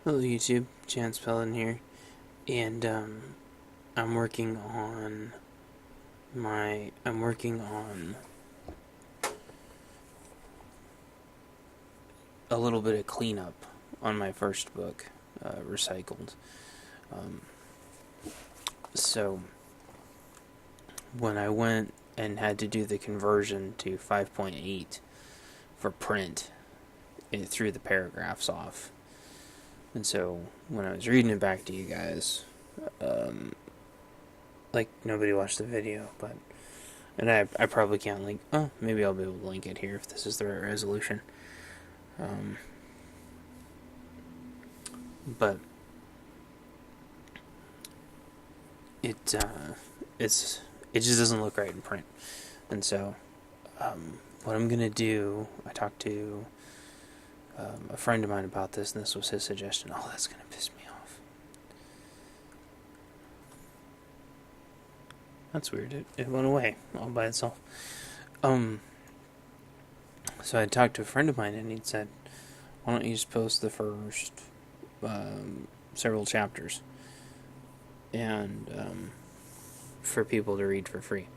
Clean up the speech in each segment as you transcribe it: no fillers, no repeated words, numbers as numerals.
Hello YouTube, Chance Pellin here, and I'm working on I'm working on a little bit of cleanup on my first book, Recycled. Um, so when I went and had to do the conversion to 5.8 for print, it threw the paragraphs off. And so when I was reading it back to you guys, um, like nobody watched the video, but and I probably can't link. Oh, maybe I'll be able to link it here if this is the right resolution. Um, but it it just doesn't look right in print. And so what I'm gonna do, I talked to a friend of mine about this, and this was his suggestion. Oh, that's gonna piss me off. That's weird. It went away all by itself. So I talked to a friend of mine, and he said, "Why don't you just post the first several chapters, and for people to read for free?"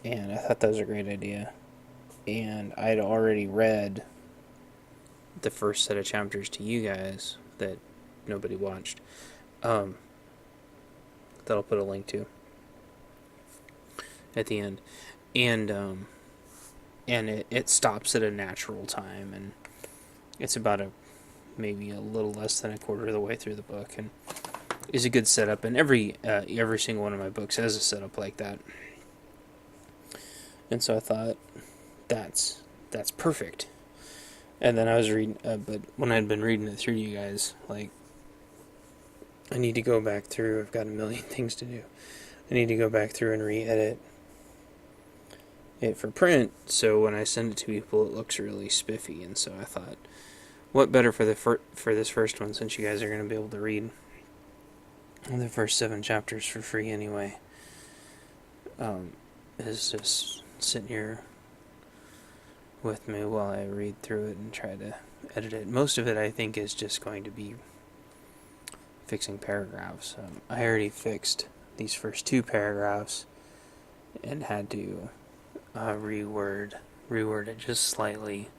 And I thought that was a great idea. And I'd already read the first set of chapters to you guys that nobody watched. That I'll put a link to at the end, and it stops at a natural time, and it's about maybe a little less than a quarter of the way through the book, and is a good setup. And every single one of my books has a setup like that. And so I thought that's perfect. And then I was reading, but when I'd been reading it through to you guys, like, I need to go back through. I've got a million things to do. I need to go back through and re-edit it for print, so when I send it to people, it looks really spiffy. And so I thought, what better for this first one, since you guys are going to be able to read the first 7 chapters for free anyway, is just sitting here with me while I read through it and try to edit it. Most of it, I think, is just going to be fixing paragraphs. I already fixed these first 2 paragraphs and had to reword it just slightly.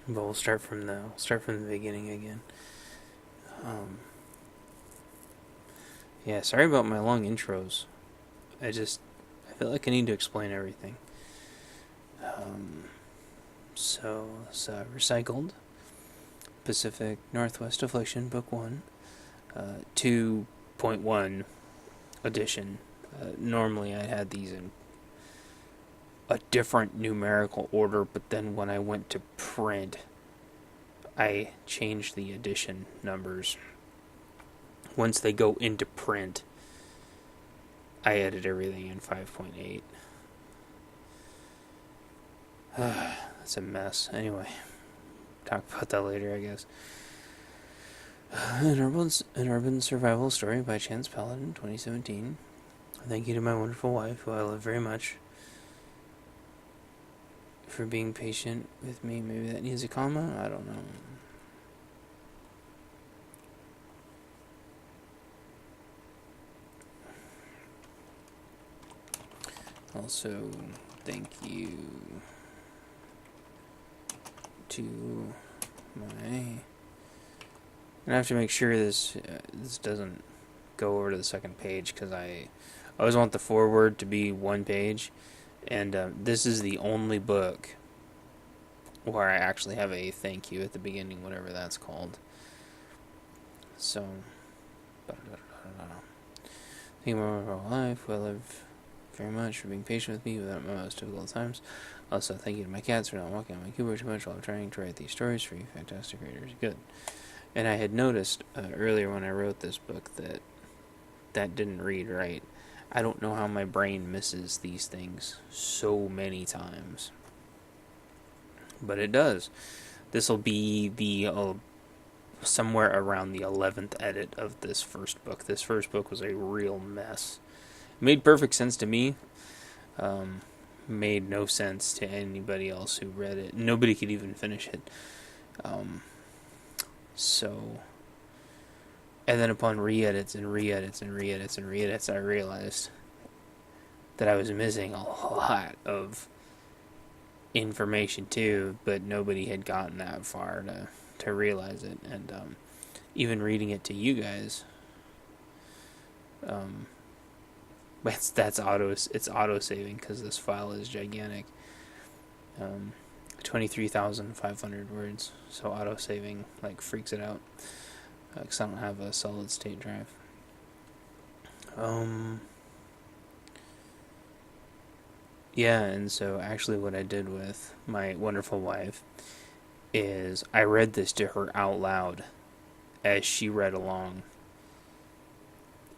But we'll start from the beginning again. Yeah, sorry about my long intros. I feel like I need to explain everything. So it's Recycled, Pacific Northwest Affliction, Book 1, 2.1 edition. Normally I had these in a different numerical order, but then when I went to print, I changed the edition numbers. Once they go into print, I edit everything in 5.8. That's a mess. Anyway, talk about that later, I guess. An urban survival story by Chance Pellin, 2017. Thank you to my wonderful wife, who I love very much, for being patient with me. Maybe that needs a comma? I don't know. Also, thank you to my... I have to make sure this doesn't go over to the second page, because I always want the foreword to be one page, and this is the only book where I actually have a thank you at the beginning, whatever that's called. So, thank you for my life. I love very much for being patient with me without my most difficult times. Also, thank you to my cats for not walking on my keyboard too much while I'm trying to write these stories for you fantastic readers. Good. And I had noticed earlier when I wrote this book that didn't read right. I don't know how my brain misses these things so many times, but it does. This will be the somewhere around the 11th edit of this first book. This first book was a real mess. It made perfect sense to me. Made no sense to anybody else who read it. Nobody could even finish it. So, and then upon re-edits and re-edits and re-edits and re-edits, I realized that I was missing a lot of information too, but nobody had gotten that far to realize it. And even reading it to you guys, it's auto saving because this file is gigantic. 23,500 words, so auto saving like freaks it out because I don't have a solid state drive. Yeah, and so actually what I did with my wonderful wife is I read this to her out loud as she read along,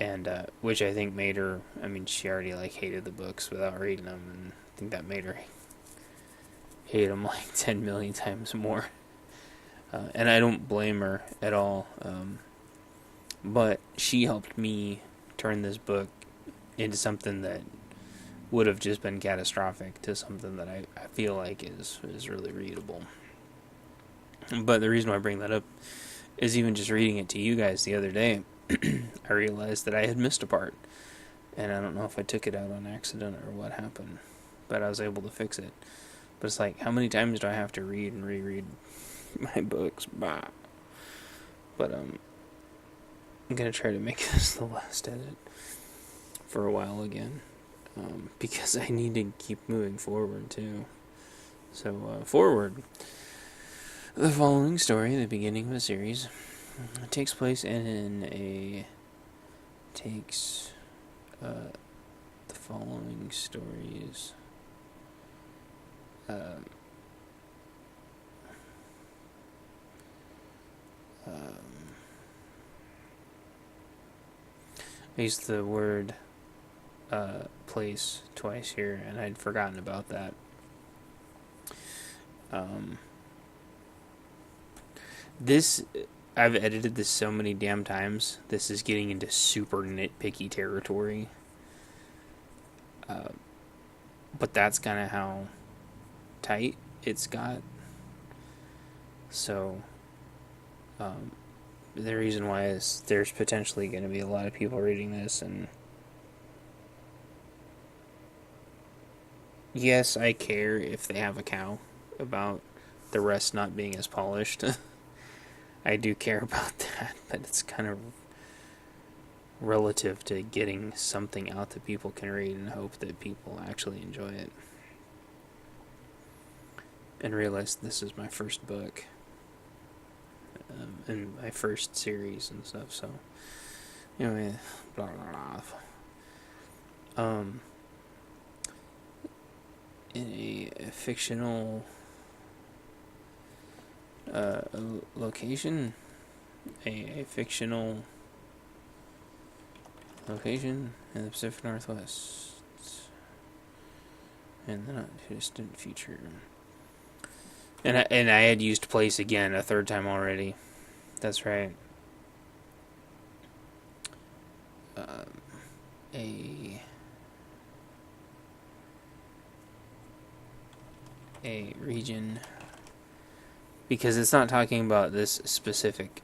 and which I think made her, I mean, she already like hated the books without reading them, and I think that made her hate them like 10 million times more. And I don't blame her at all. But she helped me turn this book into something that would have just been catastrophic to something that I feel like is really readable. But the reason why I bring that up is even just reading it to you guys the other day, I realized that I had missed a part. And I don't know if I took it out on accident or what happened, but I was able to fix it. But it's like, how many times do I have to read and reread my books? Bah. But I'm going to try to make this the last edit for a while again. Because I need to keep moving forward too. So, forward. The following story, the beginning of a series, takes place the following stories. I used the word place twice here, and I'd forgotten about that. This, I've edited this so many damn times. This is getting into super nitpicky territory. But that's kind of how tight it's got. So, the reason why is there's potentially going to be a lot of people reading this, and yes, I care if they have a cow about the rest not being as polished. I do care about that, but it's kind of relative to getting something out that people can read and hope that people actually enjoy it. And realize this is my first book. And my first series and stuff, so anyway, blah blah blah. In a fictional location, a fictional location in the Pacific Northwest, in the not too distant future. And I had used place again a third time already. That's right. A region, because it's not talking about this specific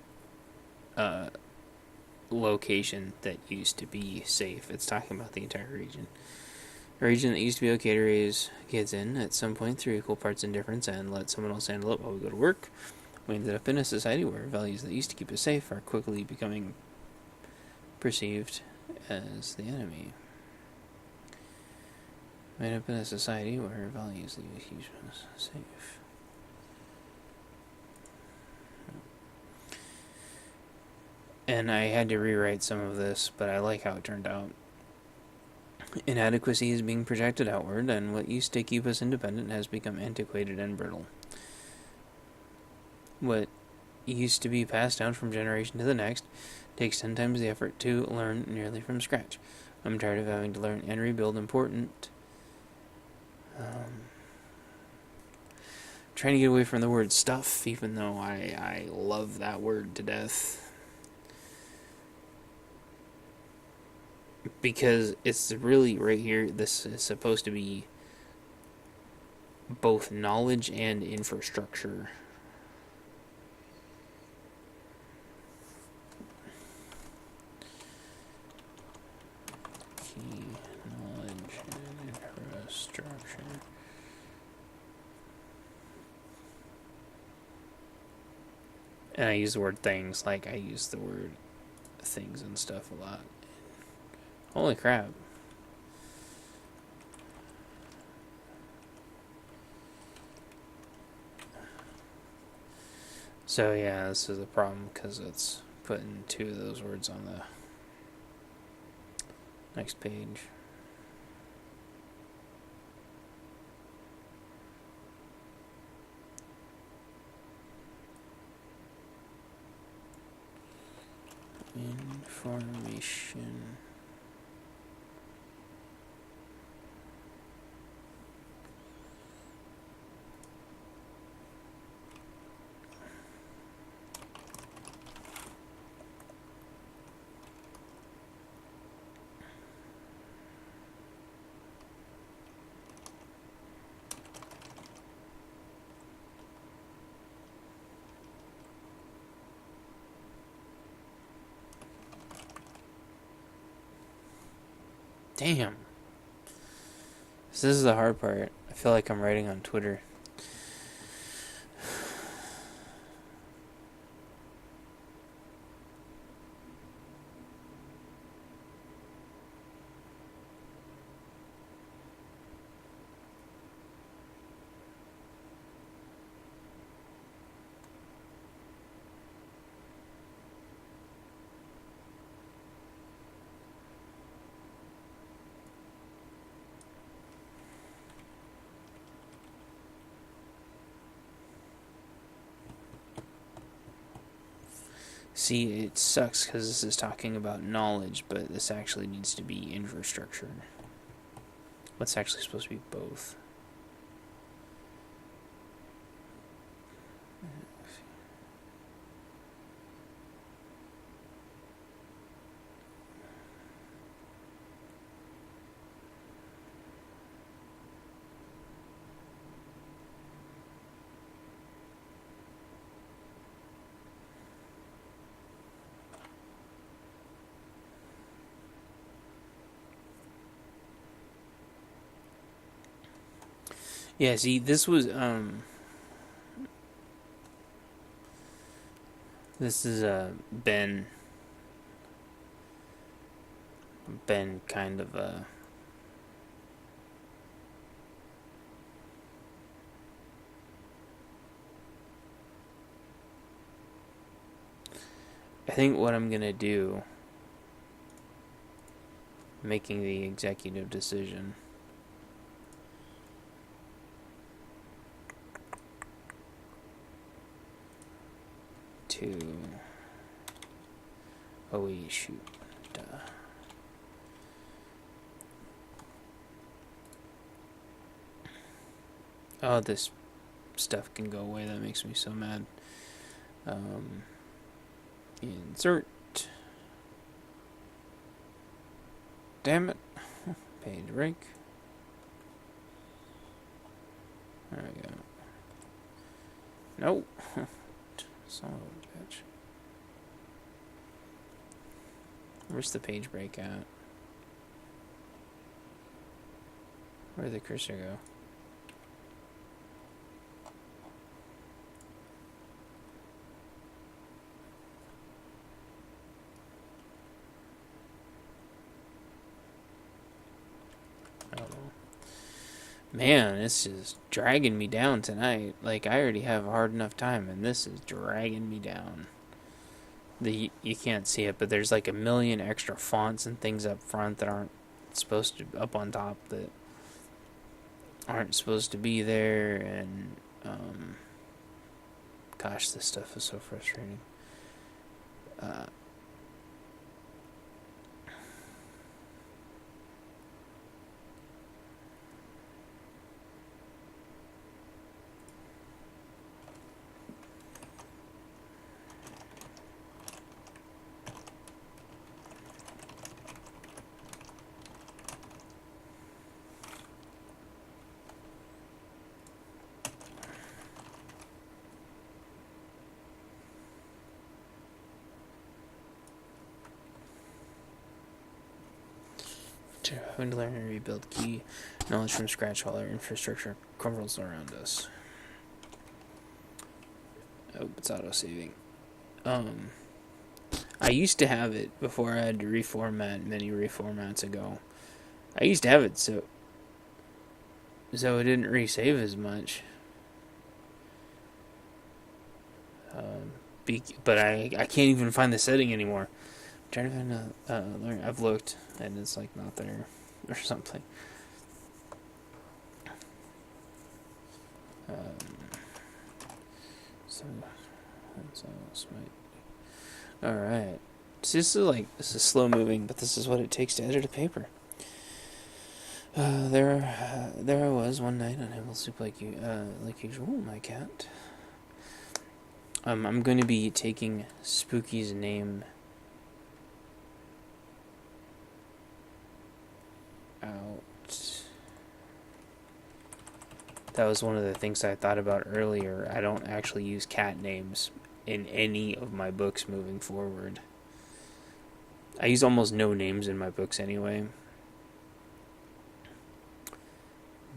location that used to be safe. It's talking about the entire region. A region that used to be okay to raise kids in at some point through equal parts indifference and let someone else handle it while we go to work. We ended up in a society where values that used to keep us safe are quickly becoming perceived as the enemy. We ended up in a society where values that used to keep us safe. And I had to rewrite some of this, but I like how it turned out. Inadequacy is being projected outward, and what used to keep us independent has become antiquated and brittle. What used to be passed down from generation to the next takes 10 times the effort to learn nearly from scratch. I'm tired of having to learn and rebuild important. Trying to get away from the word stuff, even though I love that word to death. Because it's really right here, this is supposed to be both knowledge and infrastructure. And I use the word things like I use the word things and stuff a lot. Holy crap. So yeah, this is a problem because it's putting two of those words on the next page. Information. Damn. So this is the hard part. I feel like I'm writing on Twitter. See, it sucks because this is talking about knowledge, but this actually needs to be infrastructure. What's actually supposed to be both? Yeah, see, this is been kind of I think what I'm gonna do, making the executive decision. To wait, shoot. Duh. Oh, this stuff can go away. That makes me so mad. Insert. Damn it. Page break. There we go. Nope. Son of a bitch. Where's the page break at? Where'd the cursor go? Man, this is dragging me down tonight. Like, I already have a hard enough time, and this is dragging me down. You can't see it, but there's like a million extra fonts and things up front that aren't supposed to, up on top, that aren't supposed to be there, and, gosh, this stuff is so frustrating. Having to learn and rebuild key knowledge from scratch while our infrastructure crumbles around us. Oh, it's auto-saving. Um, I used to have it before I had to reformat many reformats ago. I used to have it so it didn't resave as much. But I can't even find the setting anymore. I'm trying to find I've looked and it's like not there or something. So that's all right. So this is slow moving, but this is what it takes to edit a paper. There I was one night, unable to sleep like usual. My cat. I'm going to be taking Spooky's name out. That was one of the things I thought about earlier. I don't actually use cat names in any of my books moving forward. I use almost no names in my books anyway.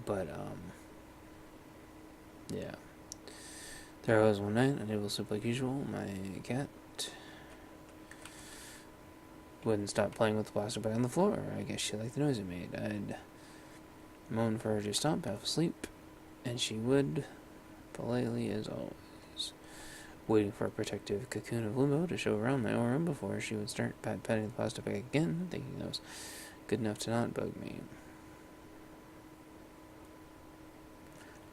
But, yeah. There I was one night, unable to sleep like usual. My cat wouldn't stop playing with the plastic bag on the floor. I guess she liked the noise it made. I'd moan for her to stop, half asleep, and she would, politely as always, waiting for a protective cocoon of limbo to show around my aura before she would start patting the plastic bag again, thinking that was good enough to not bug me.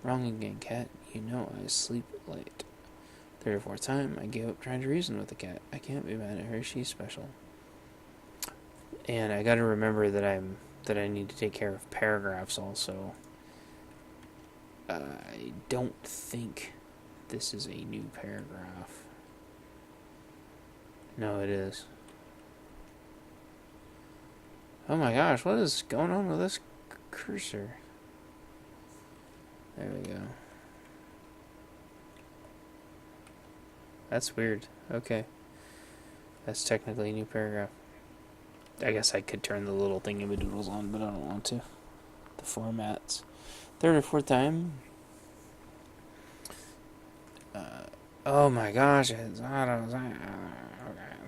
Wrong again, cat. You know I sleep late. Third or fourth time, I gave up trying to reason with the cat. I can't be mad at her. She's special. And I got to remember that I need to take care of paragraphs also. I don't think this is a new paragraph. No, it is. Oh my gosh, what is going on with this cursor? There we go. That's weird. Okay. That's technically a new paragraph. I guess I could turn the little thingy-madoodles on, but I don't want to. The formats. Third or fourth time. Oh my gosh, it's okay.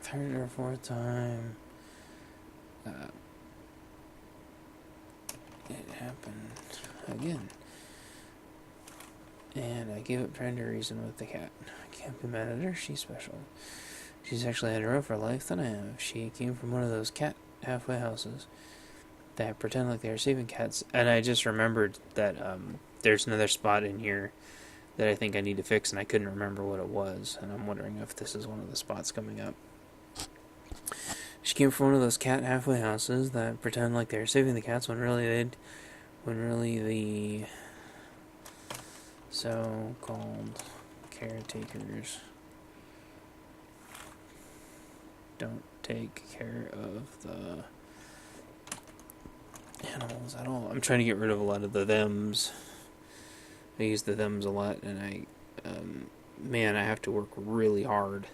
Third or fourth time. It happened again. And I gave up trying to reason with the cat. I can't be mad at her, she's special. She's actually had a rougher life than I have. She came from one of those cat halfway houses that pretend like they're saving cats. And I just remembered that there's another spot in here that I think I need to fix, and I couldn't remember what it was. And I'm wondering if this is one of the spots coming up. She came from one of those cat halfway houses that pretend like they're saving the cats when really the so-called caretakers don't take care of the animals at all. I'm trying to get rid of a lot of the thems. I use the thems a lot, and I have to work really hard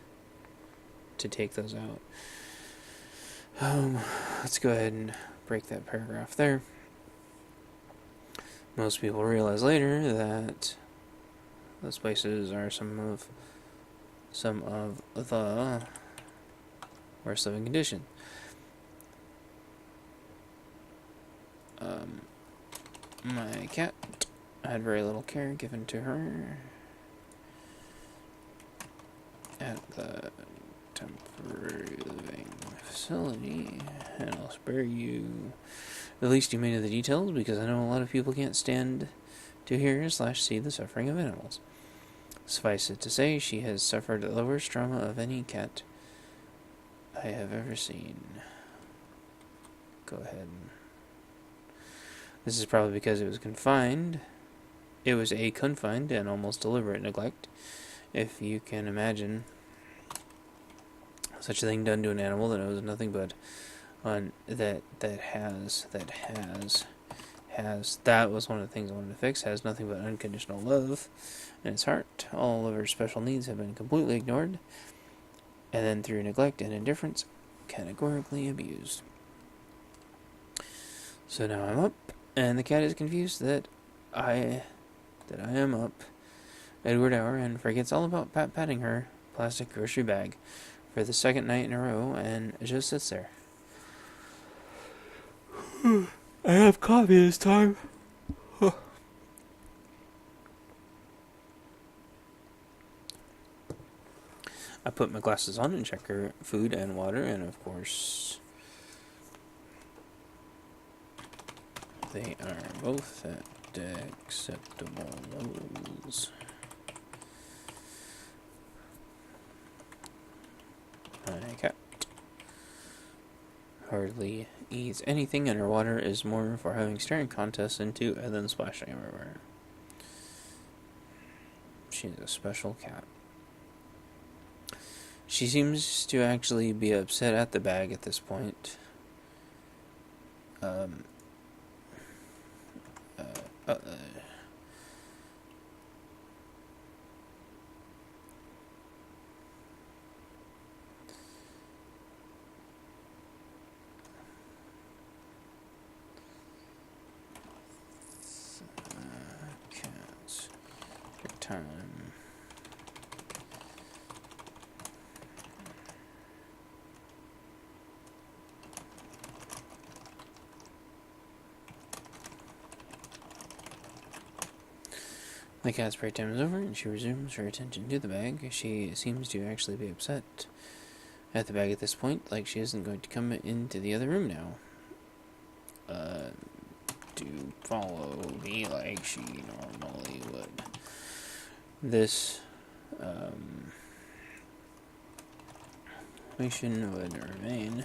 to take those out. Let's go ahead and break that paragraph there. Most people realize later that those places are some of the worst living condition. My cat had very little care given to her at the temporary living facility, and I'll spare you the least you may know the details, because I know a lot of people can't stand to hear/see the suffering of animals. Suffice it to say, she has suffered the worst trauma of any cat I have ever seen. Go ahead. This is probably because it was confined. It was a confined and almost deliberate neglect. If you can imagine such a thing done to an animal that knows nothing but that was one of the things I wanted to fix, has nothing but unconditional love in its heart. All of her special needs have been completely ignored, and then through neglect and indifference, categorically abused. So now I'm up, and the cat is confused that I am up. Edward hour, and forgets all about patting her, plastic grocery bag for the second night in a row, and it just sits there. I have coffee this time. I put my glasses on and check her food and water, and of course, they are both at acceptable levels. My cat hardly eats anything, and her water is more for having staring contests into and then splashing everywhere. She's a special cat. She seems to actually be upset at the bag at this point. Cats. Good time. The cat's break time is over, and she resumes her attention to the bag. She seems to actually be upset at the bag at this point, like she isn't going to come into the other room now. To follow me like she normally would. This mission would remain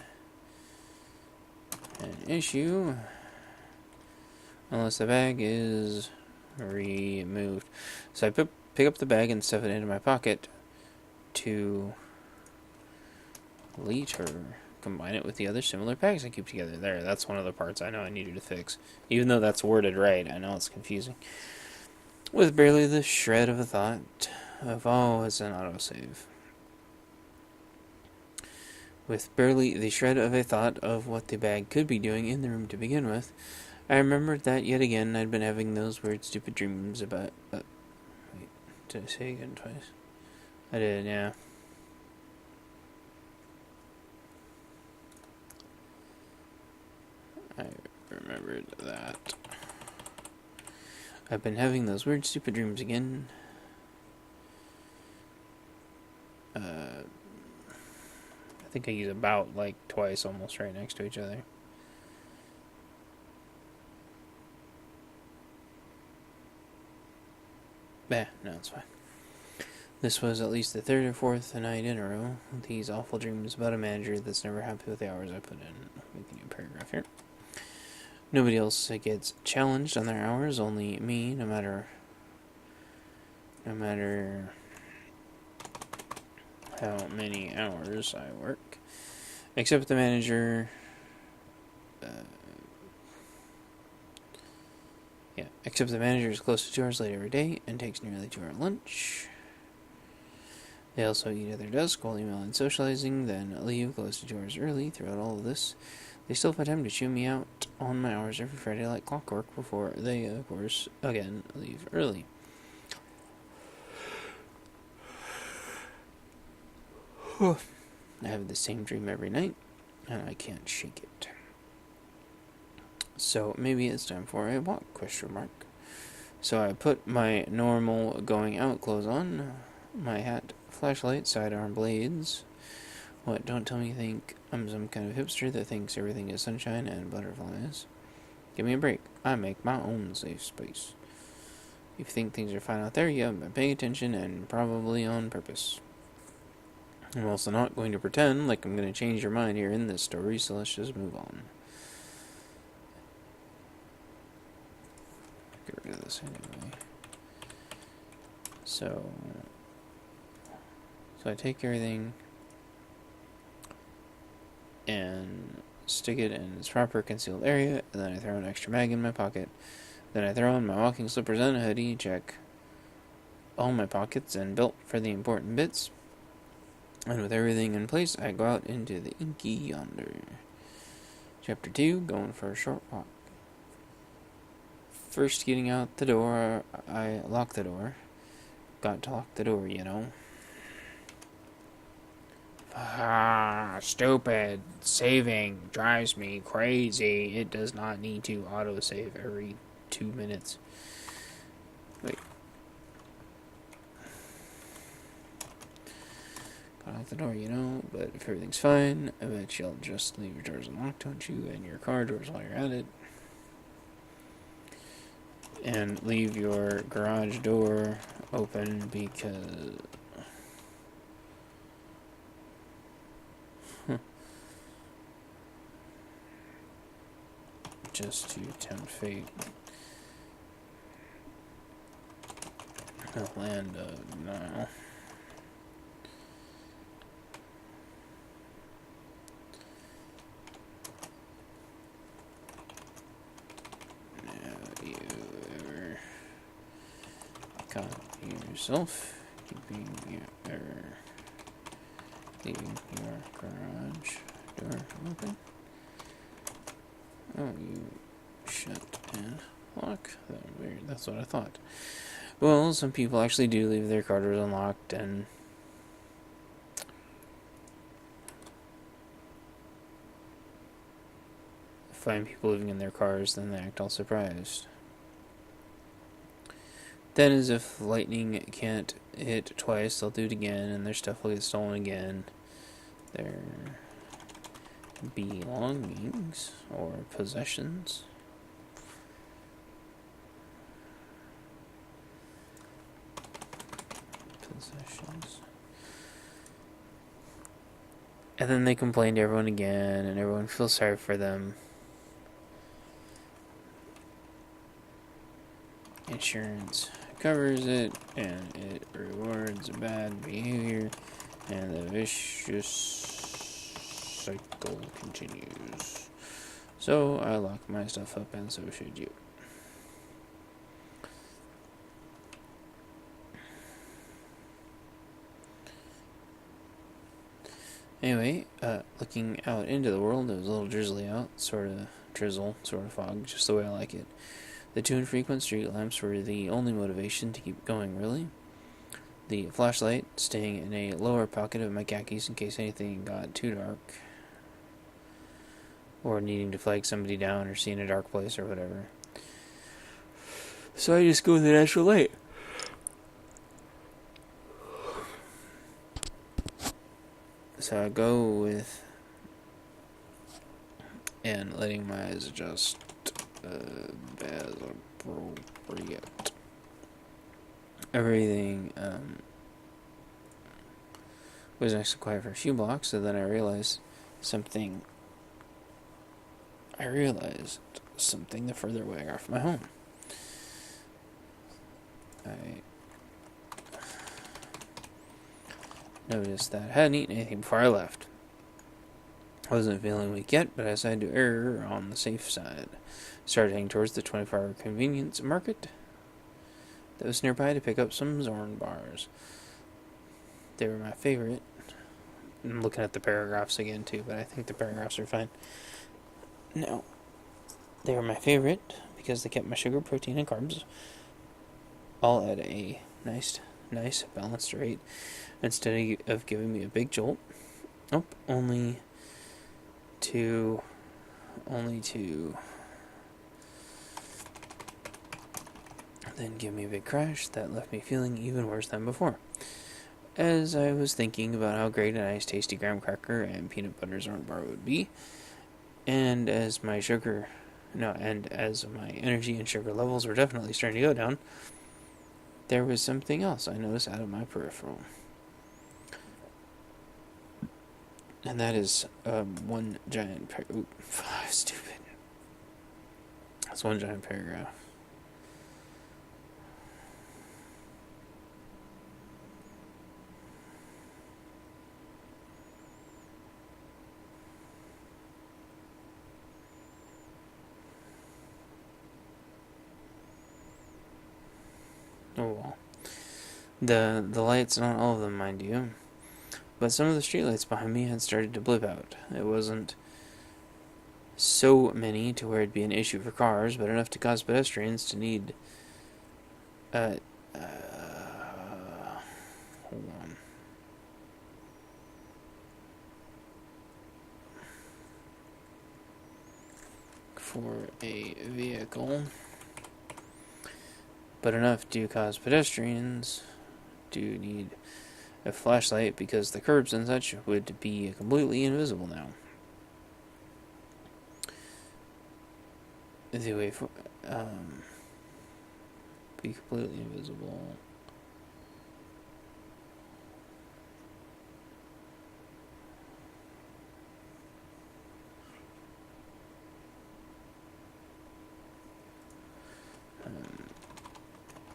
an issue unless the bag is removed. So I pick up the bag and stuff it into my pocket to later combine it with the other similar bags I keep together. There, that's one of the parts I know I needed to fix. Even though that's worded right, I know it's confusing. With barely the shred of a thought of, oh, it's an autosave. With barely the shred of a thought of what the bag could be doing in the room to begin with, I remembered that yet again I'd been having those weird, stupid dreams about... wait, did I say again twice? I did, yeah. I remembered that. I've been having those weird, stupid dreams again. I think I use about like twice, almost right next to each other. No, it's fine. This was at least the third or fourth night in a row. These awful dreams about a manager that's never happy with the hours I put in. Make a new paragraph here. Nobody else gets challenged on their hours, only me, no matter how many hours I work. Except the manager... except the manager is close to 2 hours late every day and takes nearly 2 hour lunch. They also eat at their desk while emailing and socializing, then leave close to 2 hours early. Throughout all of this, they still find time to chew me out on my hours every Friday like clockwork before they, of course, again, leave early. I have the same dream every night, and I can't shake it. So maybe it's time for a walk, ? So I put my normal going out clothes on, my hat, flashlight, sidearm blades. What, don't tell me you think I'm some kind of hipster that thinks everything is sunshine and butterflies. Give me a break. I make my own safe space. If you think things are fine out there, you haven't been paying attention, and probably on purpose. I'm also not going to pretend like I'm going to change your mind here in this story, so let's just move on. Get rid of this anyway. So I take everything and stick it in its proper concealed area, and then I throw an extra mag in my pocket. Then I throw on my walking slippers and a hoodie, check all my pockets and belt for the important bits. And with everything in place, I go out into the inky yonder. Chapter 2, going for a short walk. First getting out the door, I lock the door. Got to lock the door, you know. Ah, stupid. Saving drives me crazy. It does not need to autosave every 2 minutes. Wait. Got out the door, you know, but if everything's fine, I bet you'll just leave your doors unlocked, don't you? And your car doors while you're at it. And leave your garage door open because... just to tempt fate. The land of Nile. Have you ever caught yourself keeping your leaving your garage door open? Oh, you shut and lock? That was weird. That's what I thought. Well, some people actually do leave their car doors unlocked, and find people living in their cars, then they act all surprised. Then, as if lightning can't hit twice, they'll do it again, and their stuff will get stolen again. Their belongings or possessions. And then they complain to everyone again, and everyone feels sorry for them. Insurance covers it, and it rewards bad behavior, and the vicious cycle continues. So I lock my stuff up, and so should you. Anyway, looking out into the world, it was a little drizzly out, sort of drizzle, sort of fog, just the way I like it. The two infrequent street lamps were the only motivation to keep going, really. The flashlight staying in a lower pocket of my khakis in case anything got too dark, or needing to flag somebody down or see in a dark place or whatever. So I just go with the natural light. So I go with and letting my eyes adjust as appropriate. Everything was nice and quiet for a few blocks, so then I realized something the further away I got from my home. I noticed that I hadn't eaten anything before I left. I wasn't feeling weak yet, but I decided to err on the safe side. Started heading towards the 24-hour convenience market that was nearby to pick up some Zorn bars. They were my favorite. I'm looking at the paragraphs again too, but I think the paragraphs are fine. No. They were my favorite because they kept my sugar, protein, and carbs all at a nice balanced rate instead of giving me a big jolt. Only to then give me a big crash that left me feeling even worse than before. As I was thinking about how great a nice tasty graham cracker and peanut butter Zorn bar would be, and as my energy and sugar levels were definitely starting to go down, there was something else I noticed out of my peripheral. And that is one giant stupid. That's one giant paragraph. Oh well. The lights, not all of them, mind you, but some of the streetlights behind me had started to blip out. It wasn't so many to where it'd be an issue for cars, but enough to cause pedestrians to need hold on. for a vehicle, but enough to cause pedestrians to need a flashlight because the curbs and such would be completely invisible now. The way for be completely invisible.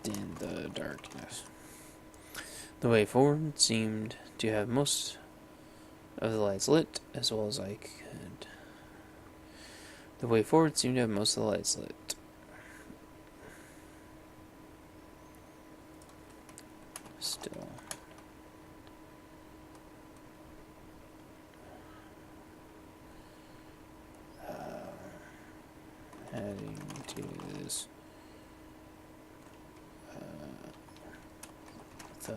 In the darkness. The way forward seemed to have most of the lights lit, as well as I could. The way forward seemed to have most of the lights lit. Still. Heading to this. The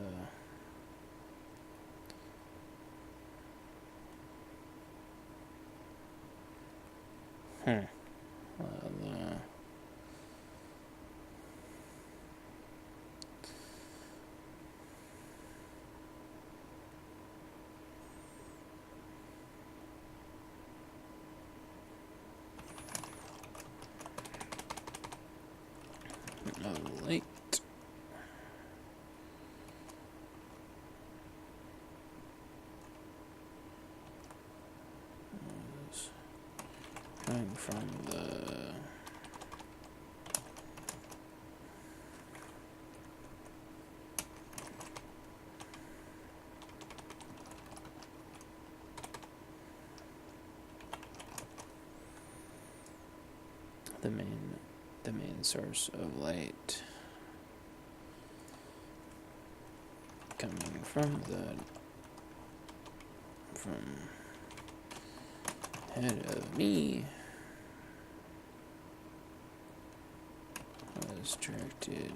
light. Coming from the main source of light, coming from ahead of me, was directed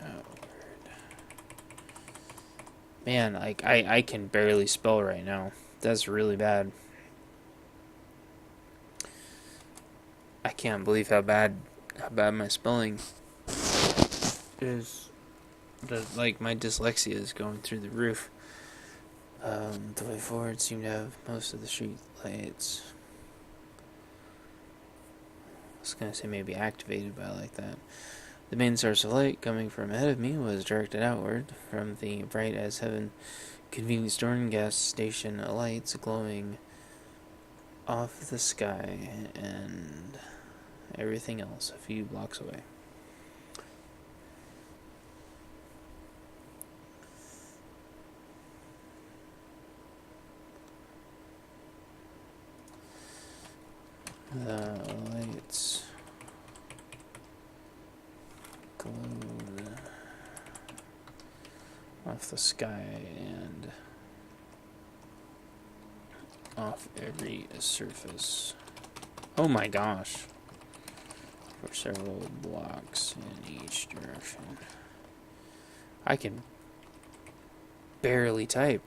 outward. Man, like I can barely spell right now. That's really bad. I can't believe how bad my spelling is. Like my dyslexia is going through the roof. The way forward seemed to have most of the street lights. I was gonna say maybe activated, but I like that. The main source of light coming from ahead of me was directed outward from the bright as heaven convenience store and gas station lights glowing off the sky and everything else a few blocks away. The lights glowed off the sky and off every surface. Oh my gosh. For several blocks in each direction. I can barely type.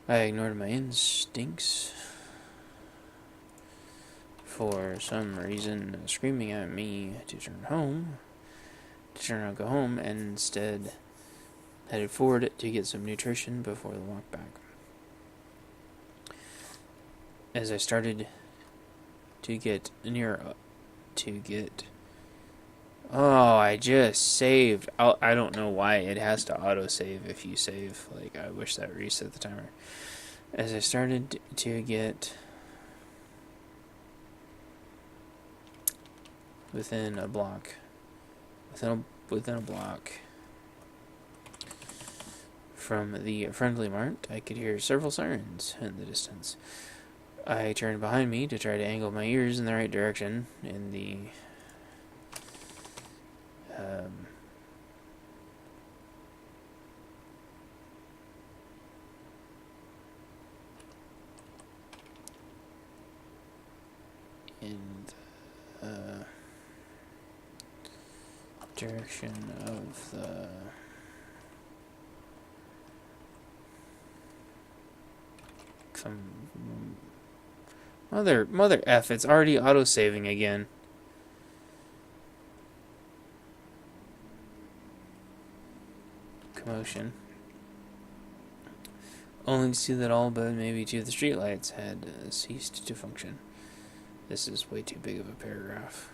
I ignored my instincts. For some reason, screaming at me to go home, and instead headed forward to get some nutrition before the walk back. As I started to get I just saved. I don't know why it has to autosave if you save. Like, I wish that reset the timer. As I started to get within a block from the friendly mart, I could hear several sirens in the distance. I turned behind me to try to angle my ears in the right direction in the direction of the Mother F, it's already auto-saving again. Commotion. Only to see that all but maybe two of the streetlights had ceased to function. This is way too big of a paragraph.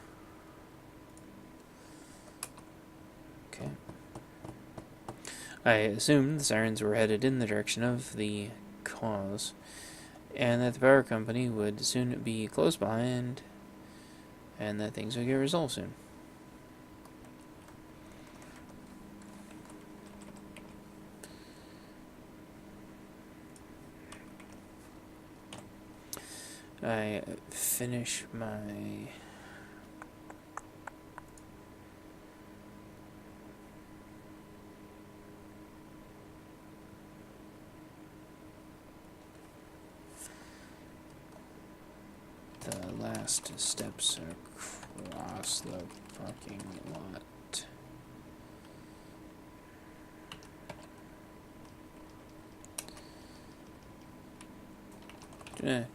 Okay. I assumed the sirens were headed in the direction of the cause, and that the power company would soon be close behind, and that things would get resolved soon. I finish my the last steps across the parking lot.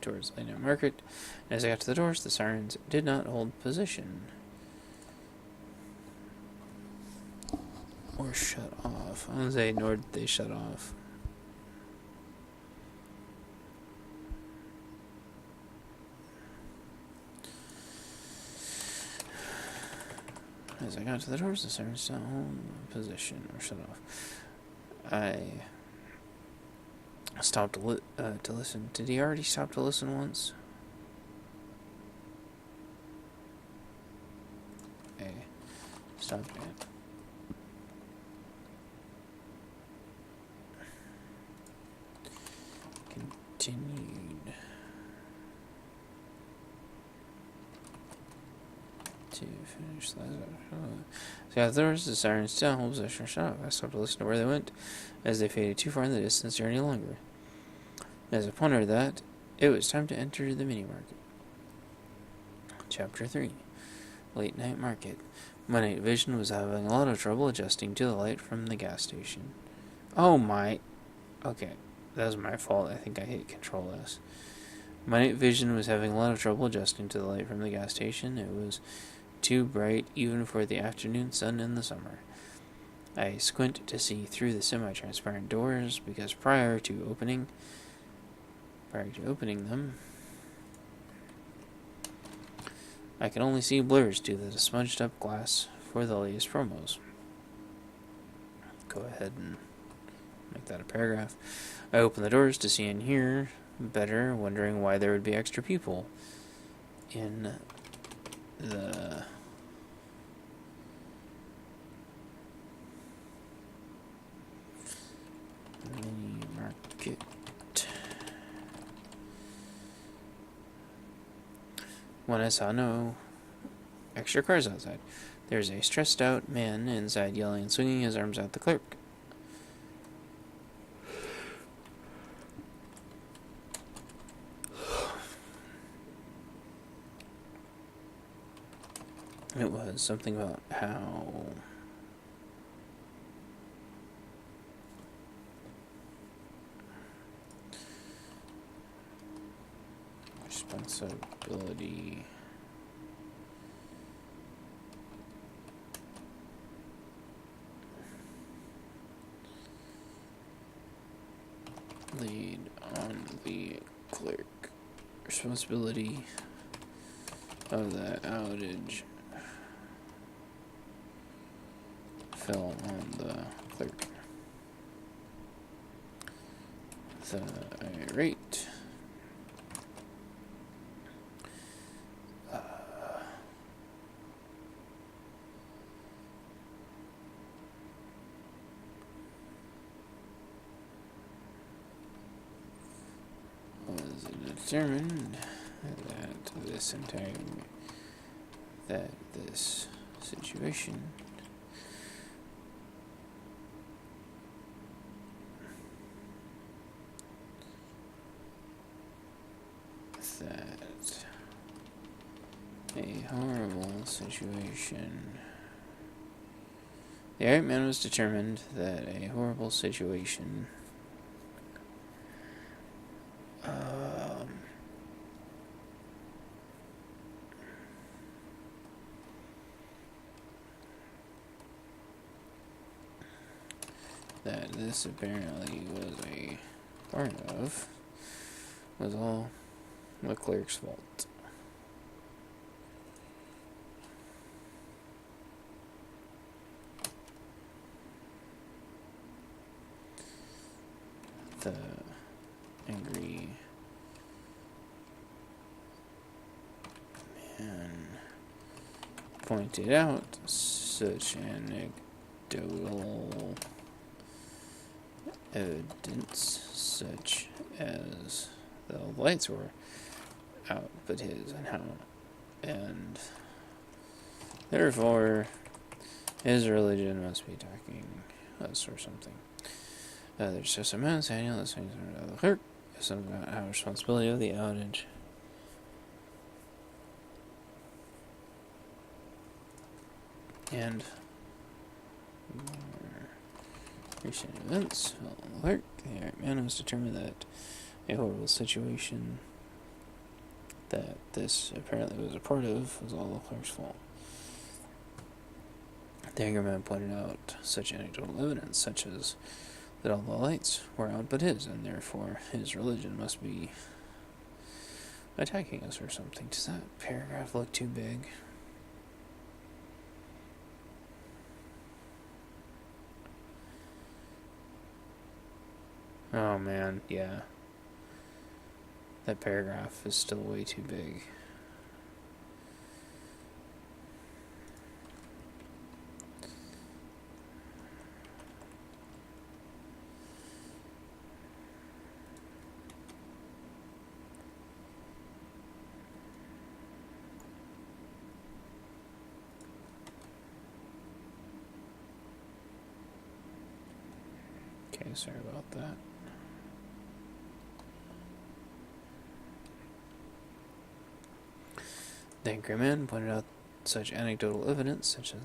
Towards Late Night Market. As I got to the doors, the sirens did not hold position. Or shut off. I was say, nor did they shut off. As I got to the doors, the sirens did not hold position or shut off. I stopped to listen. Did he already stop to listen once? Okay. Stop it. Continued to finish the last. So yeah, there was the sirens still hold position or shut off. I stopped to listen to where they went as they faded too far in the distance or any longer. As I pondered that, it was time to enter the mini market. Chapter 3. Late Night Market. My night vision was having a lot of trouble adjusting to the light from the gas station. Oh my... Okay, that was my fault. I think I hit Control S. My night vision was having a lot of trouble adjusting to the light from the gas station. It was too bright even for the afternoon sun in the summer. I squint to see through the semi-transparent doors because prior to opening them, I can only see blurs due to the smudged up glass for the latest promos. Go ahead and make that a paragraph. I open the doors to see and hear better, wondering why there would be extra people in the mini market. When I saw no extra cars outside, there's a stressed out man inside yelling and swinging his arms at the clerk. It was something about how responsibility laid on the clerk. Responsibility of that outage fell on the clerk. The irate was determined that this situation a horrible situation. The irate man was determined that a horrible situation that this apparently was a part of was all the clerk's fault. The angry man pointed out such anecdotal evidence, such as the lights were out but his, and therefore his religion must be attacking us or something. There's just a man saying the things about the clerk, something about our responsibility of the outage. And recent events, the clerk, the Eric man was determined that a horrible situation that this apparently was a part of was all the clerk's fault. The angry man pointed out such anecdotal evidence, such as that all the lights were out but his, and therefore his religion must be attacking us or something. Does that paragraph look too big? Oh man, yeah. That paragraph is still way too big. Okay, sorry about that. The angry man pointed out such anecdotal evidence, such as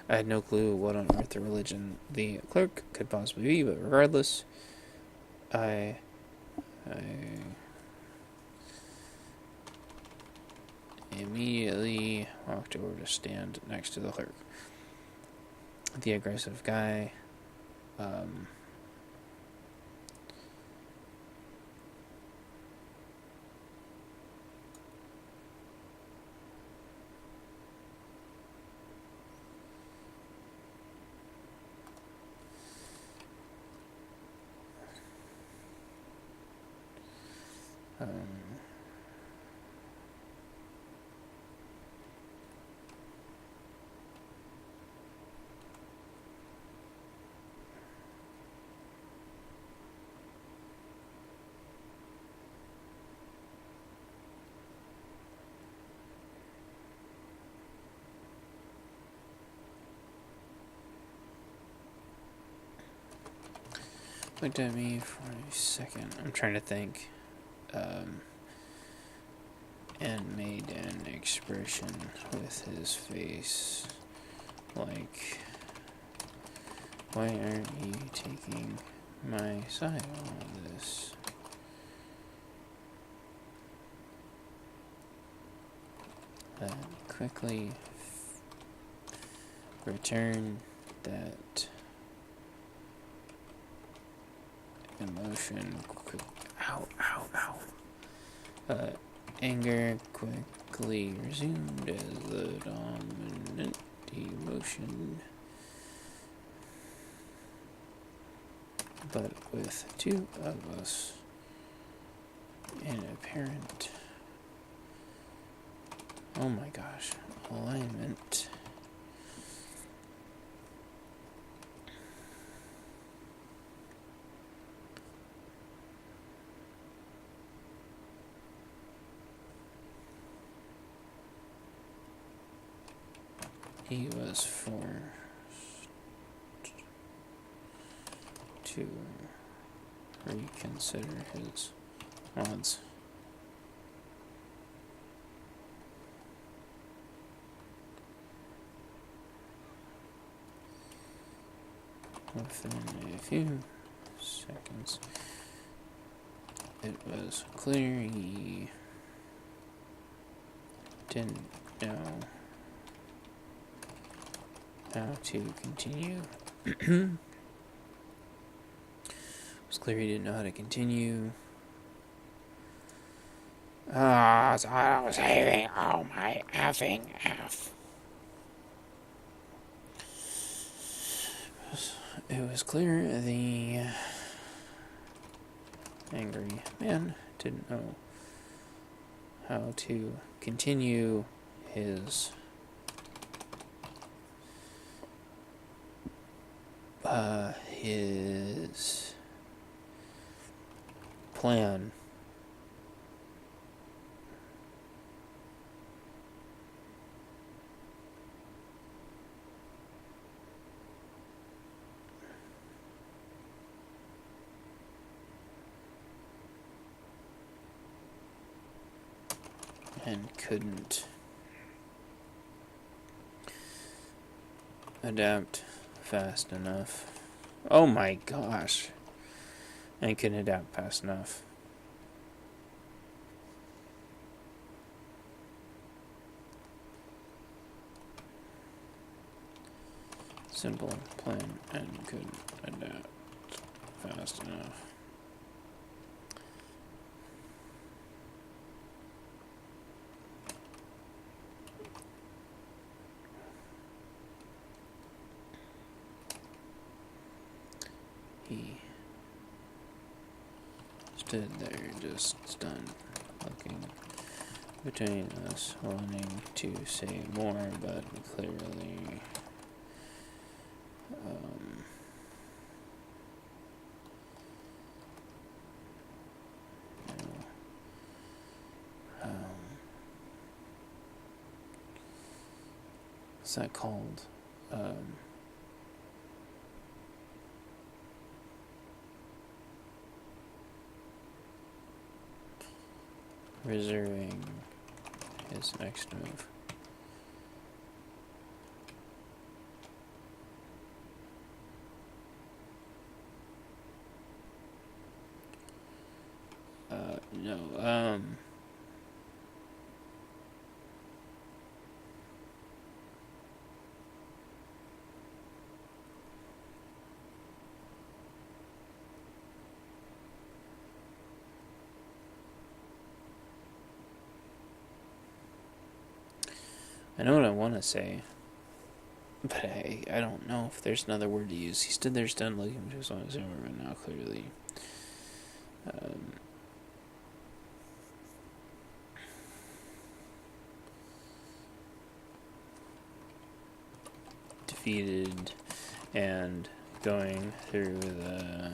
I had no clue what on earth the religion the clerk could possibly be, but regardless, I immediately walked over to stand next to the clerk. The aggressive guy, looked at me for a second. I'm trying to think. And made an expression with his face like, why aren't you taking my side on all this? Quickly return that emotion. Anger quickly resumed as the dominant emotion, but with two of us in apparent, oh my gosh, alignment. He was forced to reconsider his odds. Within a few seconds, it was clear he didn't know how to continue It was clear he didn't know how to continue. It's auto-saving. Oh my effing F. It was clear the angry man didn't know how to continue his plan. And couldn't adapt fast enough. Oh my gosh. And couldn't adapt fast enough. Simple plan and couldn't adapt fast enough. He stood there just stunned, looking between us, wanting to say more, but clearly what's that called? Reserving his next move. No, I know what I want to say, but I don't know if there's another word to use. He stood there stunned, looking just on his armor, and now clearly defeated and going through the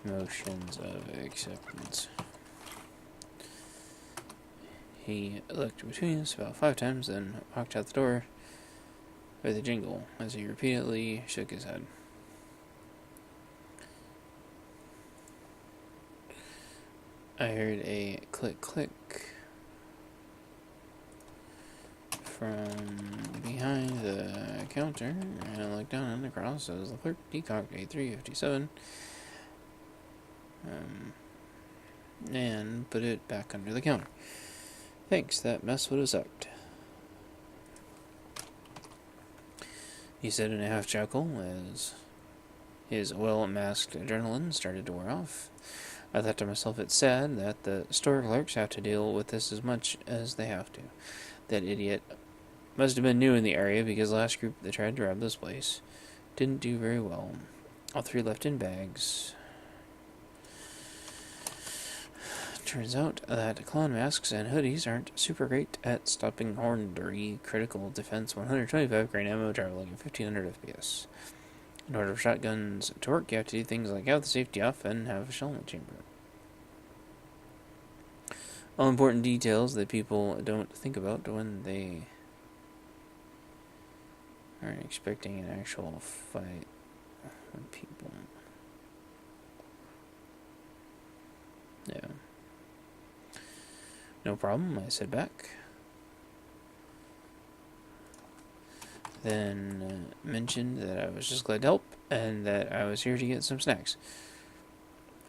motions of acceptance. He looked between us about 5 times, then walked out the door with a jingle as he repeatedly shook his head. I heard a click click from behind the counter, and I looked down and across as the clerk decocked a 357 and put it back under the counter. Thanks, that mess would have sucked, he said in a half chuckle as his well-masked adrenaline started to wear off. I thought to myself, it's sad that the store clerks have to deal with this as much as they have to. That idiot must have been new in the area, because the last group that tried to rob this place didn't do very well. All 3 left in bags. Turns out that clown masks and hoodies aren't super great at stopping horndery. Critical defense 125 grain ammo, traveling at 1500 FPS. In order for shotguns to work, you have to do things like have the safety off and have a shell in the chamber. All important details that people don't think about when they aren't expecting an actual fight with people. Yeah. No problem, I said back. Then mentioned that I was just glad to help and that I was here to get some snacks.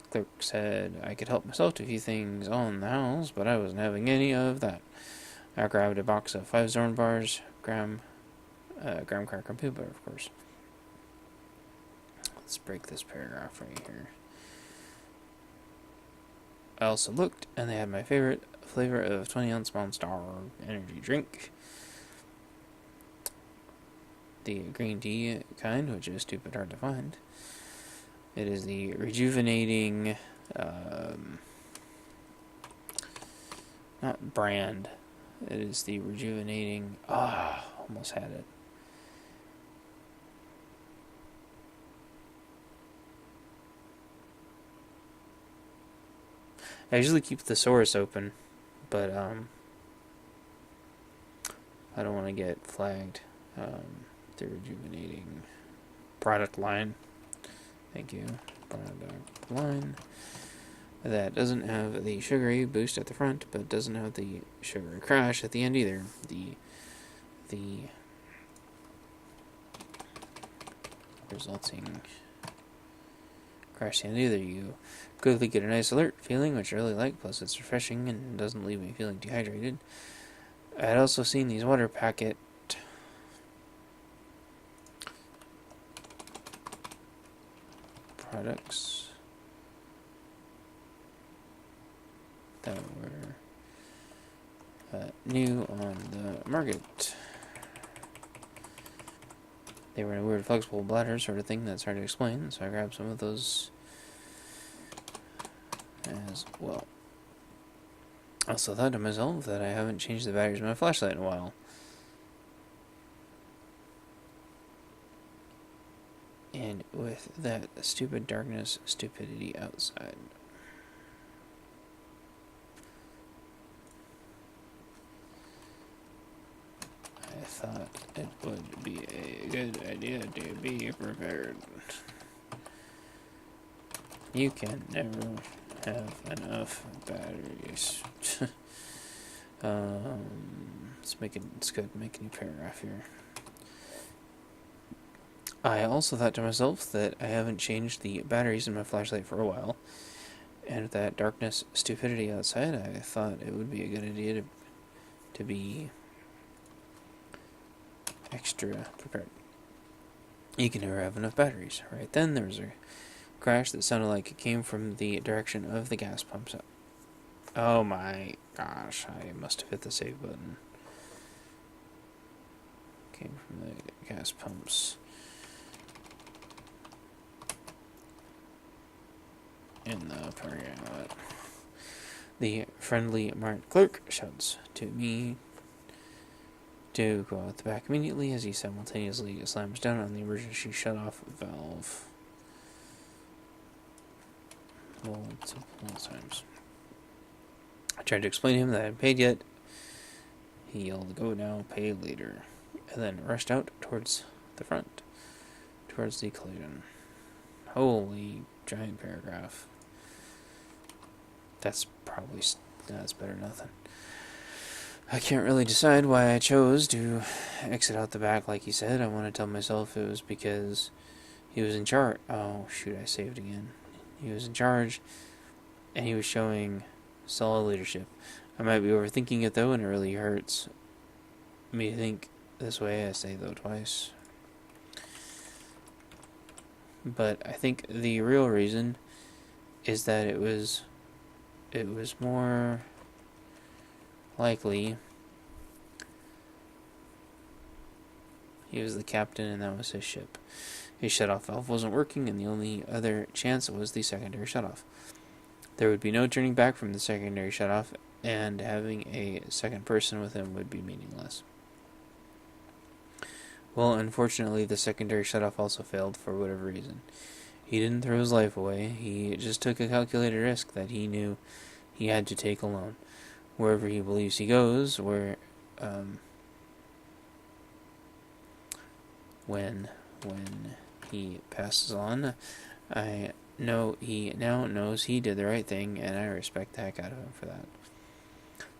The clerk said I could help myself to a few things on the house, but I wasn't having any of that. I grabbed a box of 5 Zorn bars, graham graham cracker peanut butter, of course. Let's break this paragraph right here. I also looked, and they had my favorite flavor of 20-ounce Monster energy drink. The green tea kind, which is stupid hard to find. It is the rejuvenating, not brand. It is the rejuvenating. Almost had it. I usually keep the thesaurus open, but I don't want to get flagged. The rejuvenating product line. Thank you. Product line. That doesn't have the sugary boost at the front, but doesn't have the sugary crash at the end either. The resulting crash at the end either. You quickly get a nice alert feeling, which I really like, plus it's refreshing and doesn't leave me feeling dehydrated. I'd also seen these water packet products that were new on the market. They were in a weird flexible bladder sort of thing that's hard to explain, so I grabbed some of those as well. I also thought to myself that I haven't changed the batteries of my flashlight in a while. And with that stupid darkness, stupidity outside. I thought it would be a good idea to be prepared. You can never have enough batteries. Let's go make a new paragraph here. I also thought to myself that I haven't changed the batteries in my flashlight for a while, and with that darkness, stupidity outside, I thought it would be a good idea to be extra prepared. You can never have enough batteries. Right then, there was a crash that sounded like it came from the direction of the gas pumps. Oh my gosh, I must have hit the save button. Came from the gas pumps. In the parking lot. The friendly marked clerk shouts to me to go out the back immediately as he simultaneously slams down on the emergency shut-off valve multiple times. I tried to explain to him that I hadn't paid yet. He yelled, "Go now, pay later," and then rushed out towards the front, towards the collision. Holy giant paragraph. That's better than nothing. I can't really decide why I chose to exit out the back like he said. I want to tell myself it was because he was in charge. Oh, shoot, I saved again. He was in charge, and he was showing solid leadership. I might be overthinking it, though, and it really hurts me to think this way. I say, though, twice. But I think the real reason is that it was more likely he was the captain and that was his ship. His shutoff valve wasn't working, and the only other chance was the secondary shutoff. There would be no turning back from the secondary shutoff, and having a second person with him would be meaningless. Well, unfortunately, the secondary shutoff also failed for whatever reason. He didn't throw his life away. He just took a calculated risk that he knew he had to take alone. Wherever he believes he goes, when he passes on, I know he now knows he did the right thing, and I respect the heck out of him for that.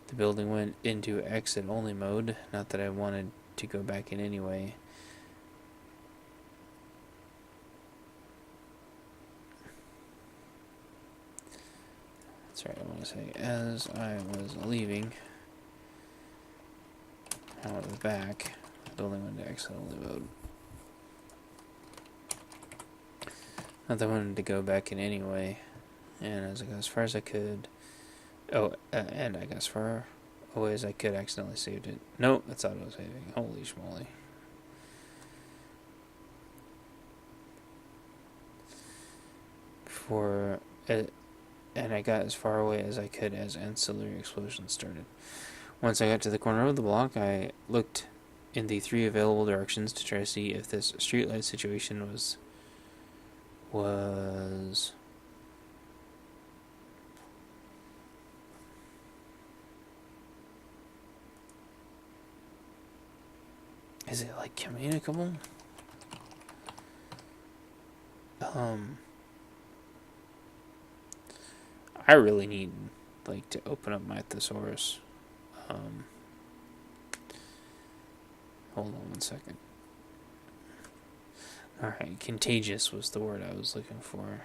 The building went into exit-only mode. Not that I wanted to go back in anyway. That's right, I want to say, as I was leaving out of the back, building went to accidentally mode. Not that I wanted to go back in anyway. And as I got as far as I could. Oh, and I got as far away as I could, accidentally saved it. Nope, that's auto-saving. Holy schmoly. And I got as far away as I could as ancillary explosions started. Once I got to the corner of the block, I looked in the 3 available directions to try to see if this streetlight situation was is it like communicable? I really need like to open up my thesaurus. Hold on one second. Alright, contagious was the word I was looking for.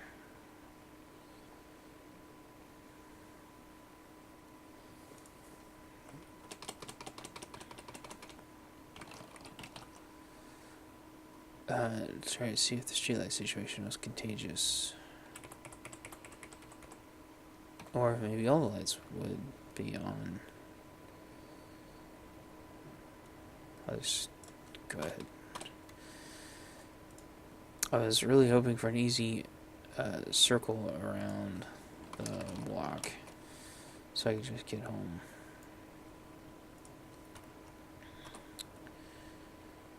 Try to see if the streetlight situation was contagious. Or if maybe all the lights would be on. I'll just go ahead. I was really hoping for an easy circle around the block so I could just get home.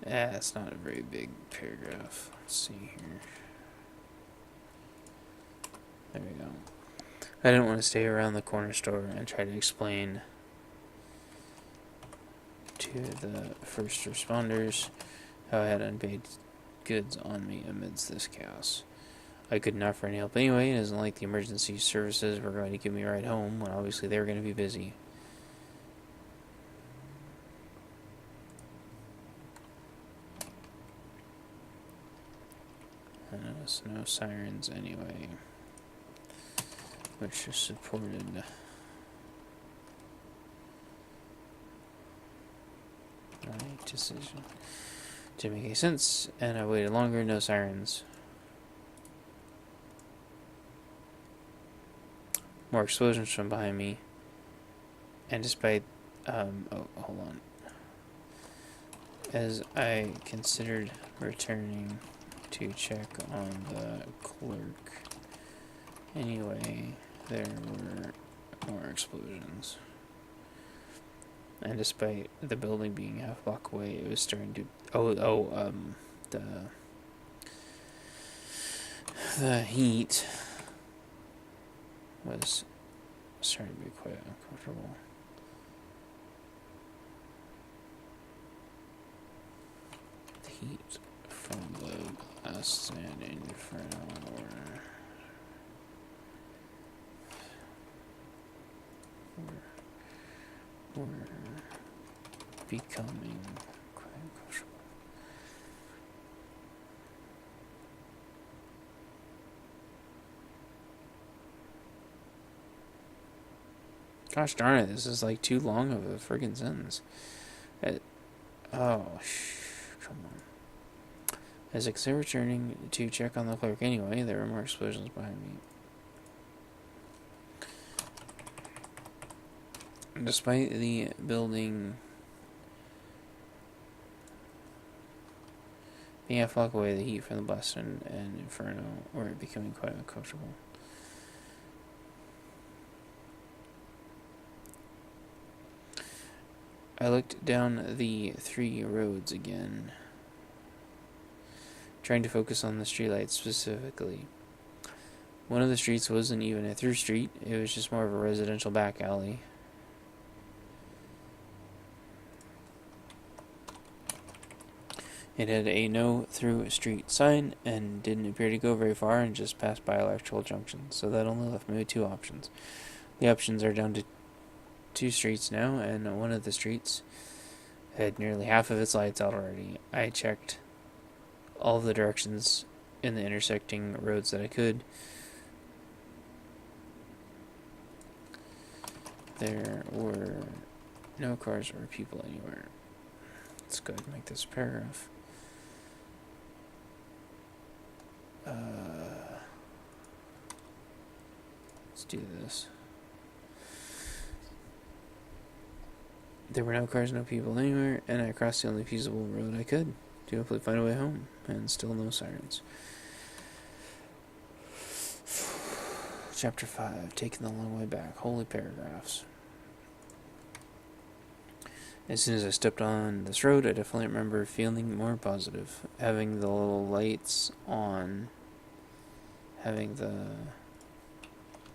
It's not a very big paragraph. Let's see here. There we go. I didn't want to stay around the corner store and try to explain to the first responders how I had unpaid goods on me amidst this chaos. I couldn't offer any help anyway. It isn't like the emergency services were going to give me a ride home when obviously they were going to be busy. And there's no sirens anyway, which is supported. My decision didn't make any sense, and I waited longer. No sirens. More explosions from behind me, and despite oh, hold on. As I considered returning to check on the clerk anyway, there were more explosions. And despite the building being half a block away, it was starting to the heat was starting to be quite uncomfortable. The heat from the blast and inferno were becoming quite uncomfortable. Gosh darn it, this is like too long of a friggin' sentence. Come on. As I considered returning to check on the clerk anyway, there were more explosions behind me. Despite the building being a block away, the heat from the blast and inferno were becoming quite uncomfortable. I looked down the 3 roads again, trying to focus on the streetlights specifically. One of the streets wasn't even a through street, it was just more of a residential back alley. It had a no through street sign and didn't appear to go very far and just passed by electrical junctions, so that only left me with 2 options. The options are down to 2 streets now, and one of the streets had nearly half of its lights out already. I checked all of the directions in the intersecting roads that I could. There were no cars or people anywhere. let's go ahead and make this a paragraph. Let's do this. There were no cars, no people anywhere, and I crossed the only feasible road I could to hopefully find a way home, and still no sirens. Chapter 5, taking the long way back, holy paragraphs. As soon as I stepped on this road, I definitely remember feeling more positive. Having the little lights on, having the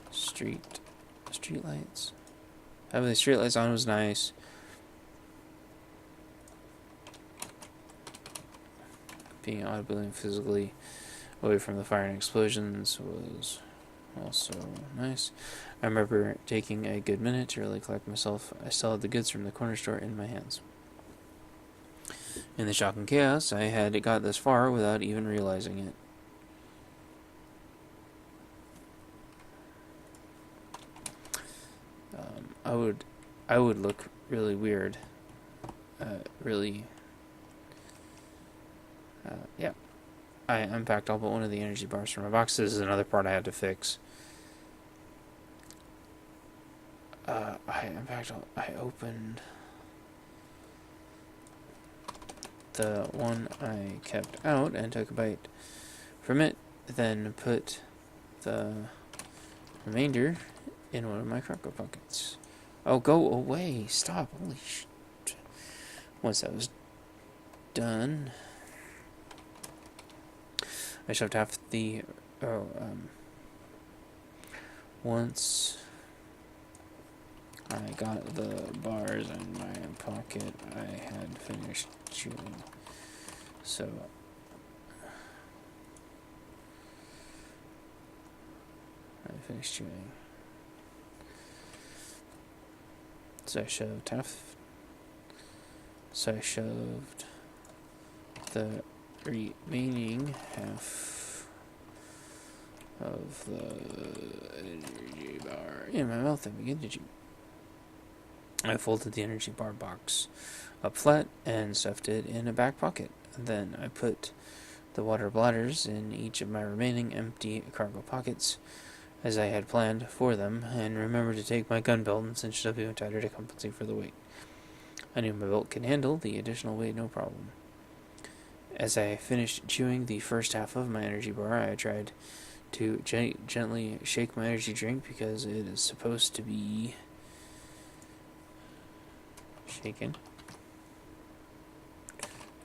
street lights. Having the street lights on was nice. Being audibly and physically away from the fire and explosions was also nice. I remember taking a good minute to really collect myself. I still had the goods from the corner store in my hands. In the shock and chaos, I had got this far without even realizing it. I would look really weird. Yeah. I unpacked all but one of the energy bars from my box. This is another part I had to fix. I opened the one I kept out and took a bite from it, then put the remainder in one of my cargo pockets. Oh, go away! Stop! Holy shit! Once that was done, I shoved half the. Once I got the bars in my pocket, I had finished chewing. So I finished chewing. So I shoved the remaining half of the energy bar in my mouth and began to chew. I folded the energy bar box up flat and stuffed it in a back pocket. Then I put the water bladders in each of my remaining empty cargo pockets, as I had planned for them, and remembered to take my gun belt and cinch it up even tighter to compensate for the weight. I knew my belt could handle the additional weight no problem. As I finished chewing the first half of my energy bar, I tried to gently shake my energy drink because it is supposed to be shaken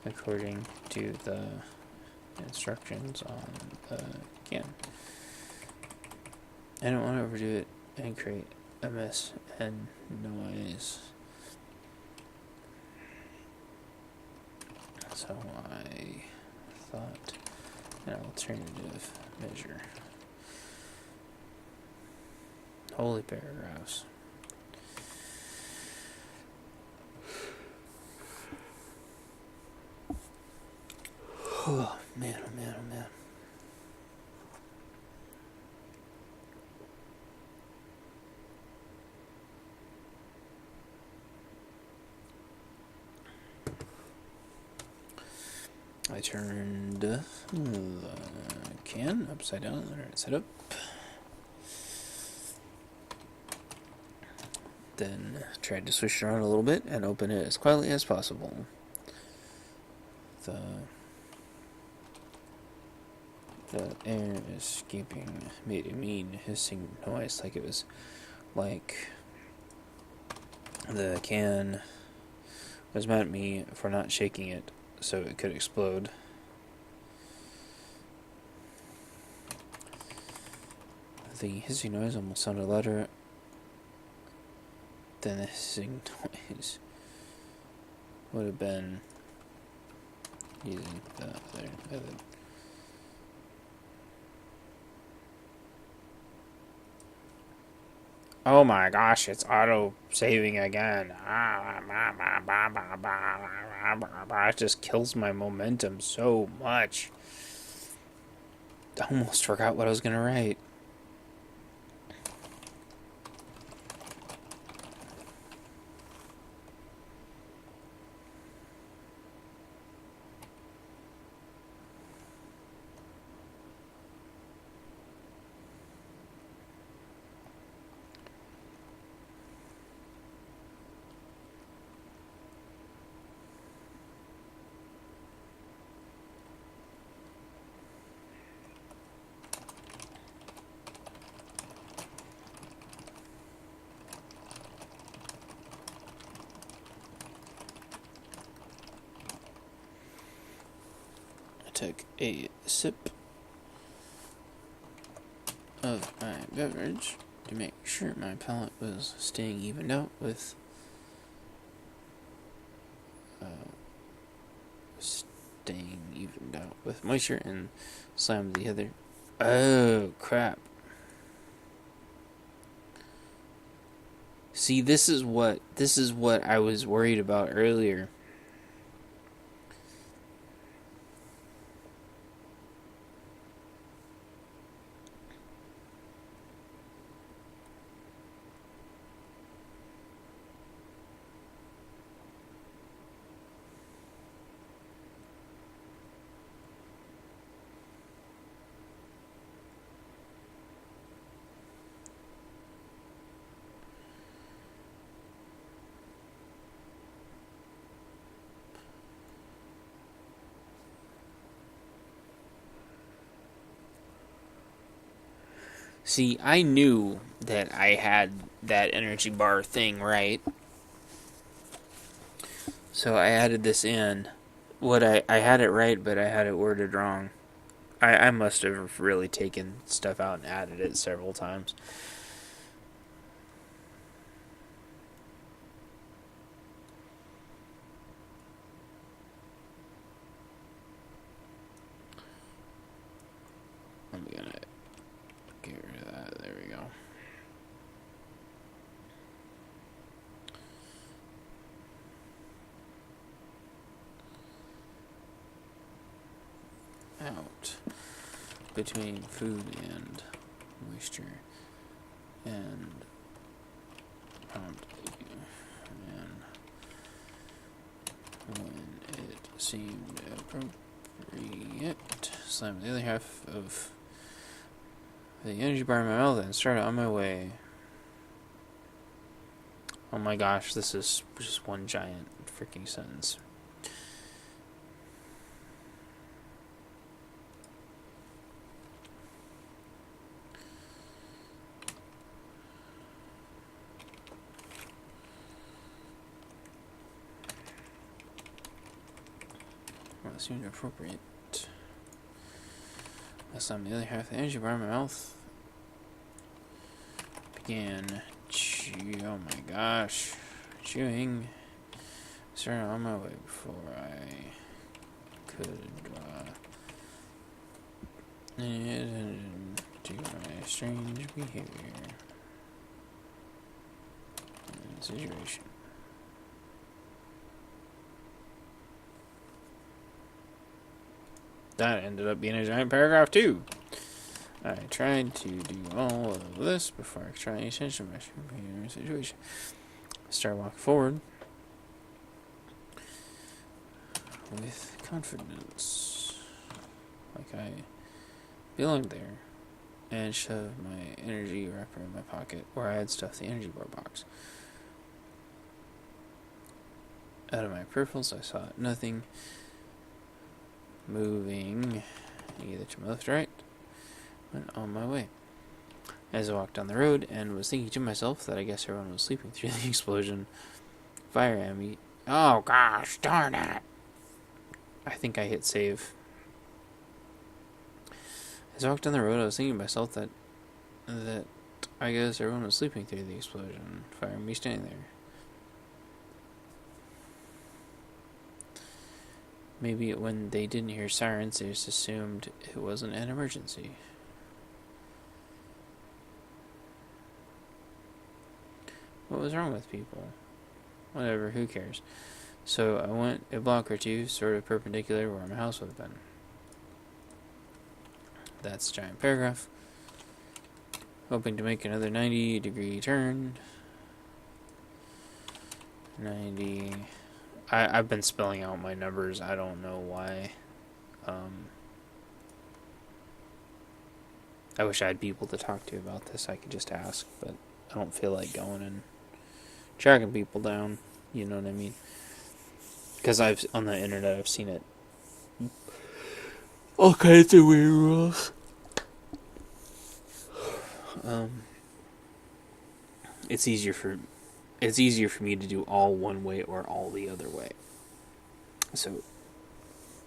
according to the instructions on the can. I don't want to overdo it and create a mess and noise. So I thought an alternative measure. Holy paragraphs. Oh man, oh man, oh man. I turned the can upside down and let it set up. Then tried to switch it around a little bit and open it as quietly as possible. The air escaping made a mean hissing noise, like it was like the can was mad at me for not shaking it so it could explode. The hissing noise almost sounded louder than the hissing noise would have been using the other method. Oh my gosh, it's auto-saving again. It just kills my momentum so much. I almost forgot what I was going to write. took a sip of my beverage to make sure my palate was staying evened out with moisture, and slammed the other. Oh crap! See, this is what I was worried about earlier. See, I knew that I had that energy bar thing right. So I added this in. I had it right, but I had it worded wrong. I must have really taken stuff out and added it several times. I'm gonna get rid of that. There we go. Out between food and moisture and prompt, and when it seemed appropriate, slam the other half of the energy bar in my mouth and started on my way. Oh my gosh, this is just one giant freaking sentence. Well, it seemed appropriate. I slammed the other half of the energy bar in my mouth. Began oh my gosh, chewing. Started on my way before I could do my strange behavior and situation. That ended up being a giant paragraph too. I tried to do all of this before I tried any change in my situation. I started walking forward with confidence, like I belonged there, and shoved my energy wrapper in my pocket where I had stuffed the energy bar box. Out of my peripherals, I saw nothing moving either to my left or right. Went on my way. As I walked down the road and was thinking to myself that I guess everyone was sleeping through the explosion, fire at me. Oh gosh, darn it! I think I hit save. As I walked down the road, I was thinking to myself that I guess everyone was sleeping through the explosion, fire at me standing there. Maybe when they didn't hear sirens, they just assumed it wasn't an emergency. What was wrong with people? Whatever, who cares? So I went a block or two, sort of perpendicular to where my house would have been. That's a giant paragraph. Hoping to make another 90-degree turn. 90. I've been spelling out my numbers. I don't know why. I wish I had people to talk to about this. I could just ask, but I don't feel like going and tracking people down. You know what I mean? Because on the internet, I've seen it. All kinds of weird rules. It's easier for me to do all one way or all the other way. So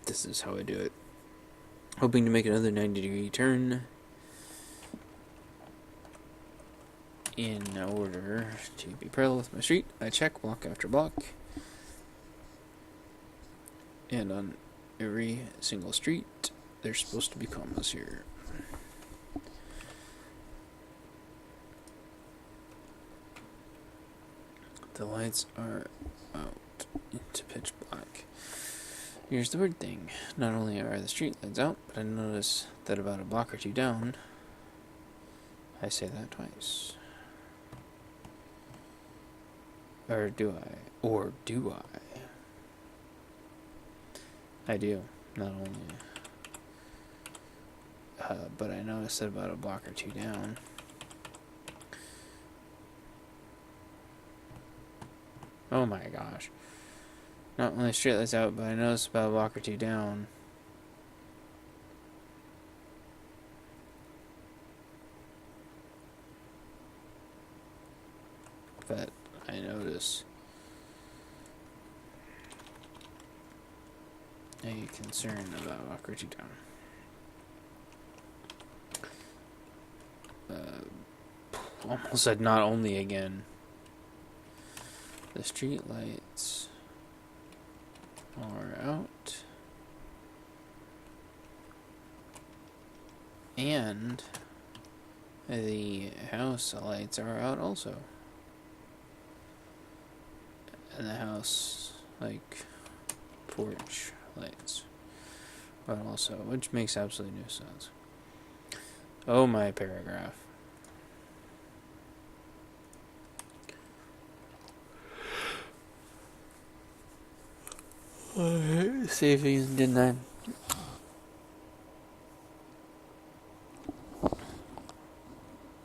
this is how I do it. Hoping to make another 90-degree turn in order to be parallel with my street. I check block after block, and on every single street there's supposed to be commas here. The lights are out into pitch black. Here's the weird thing. Not only are the street lights out, but I notice that about a block or two down, I say that twice. Or do I? Or do I? I do. Not only. But I noticed that about a block or two down. Oh my gosh. Not only street lights out, but I noticed about a block or two down. But I notice a concern about a block or two down. Almost said not only again. The street lights are out, and the house lights are out also, and the house porch lights are also, which makes absolutely no sense. Oh my paragraph. Saving, didn't I?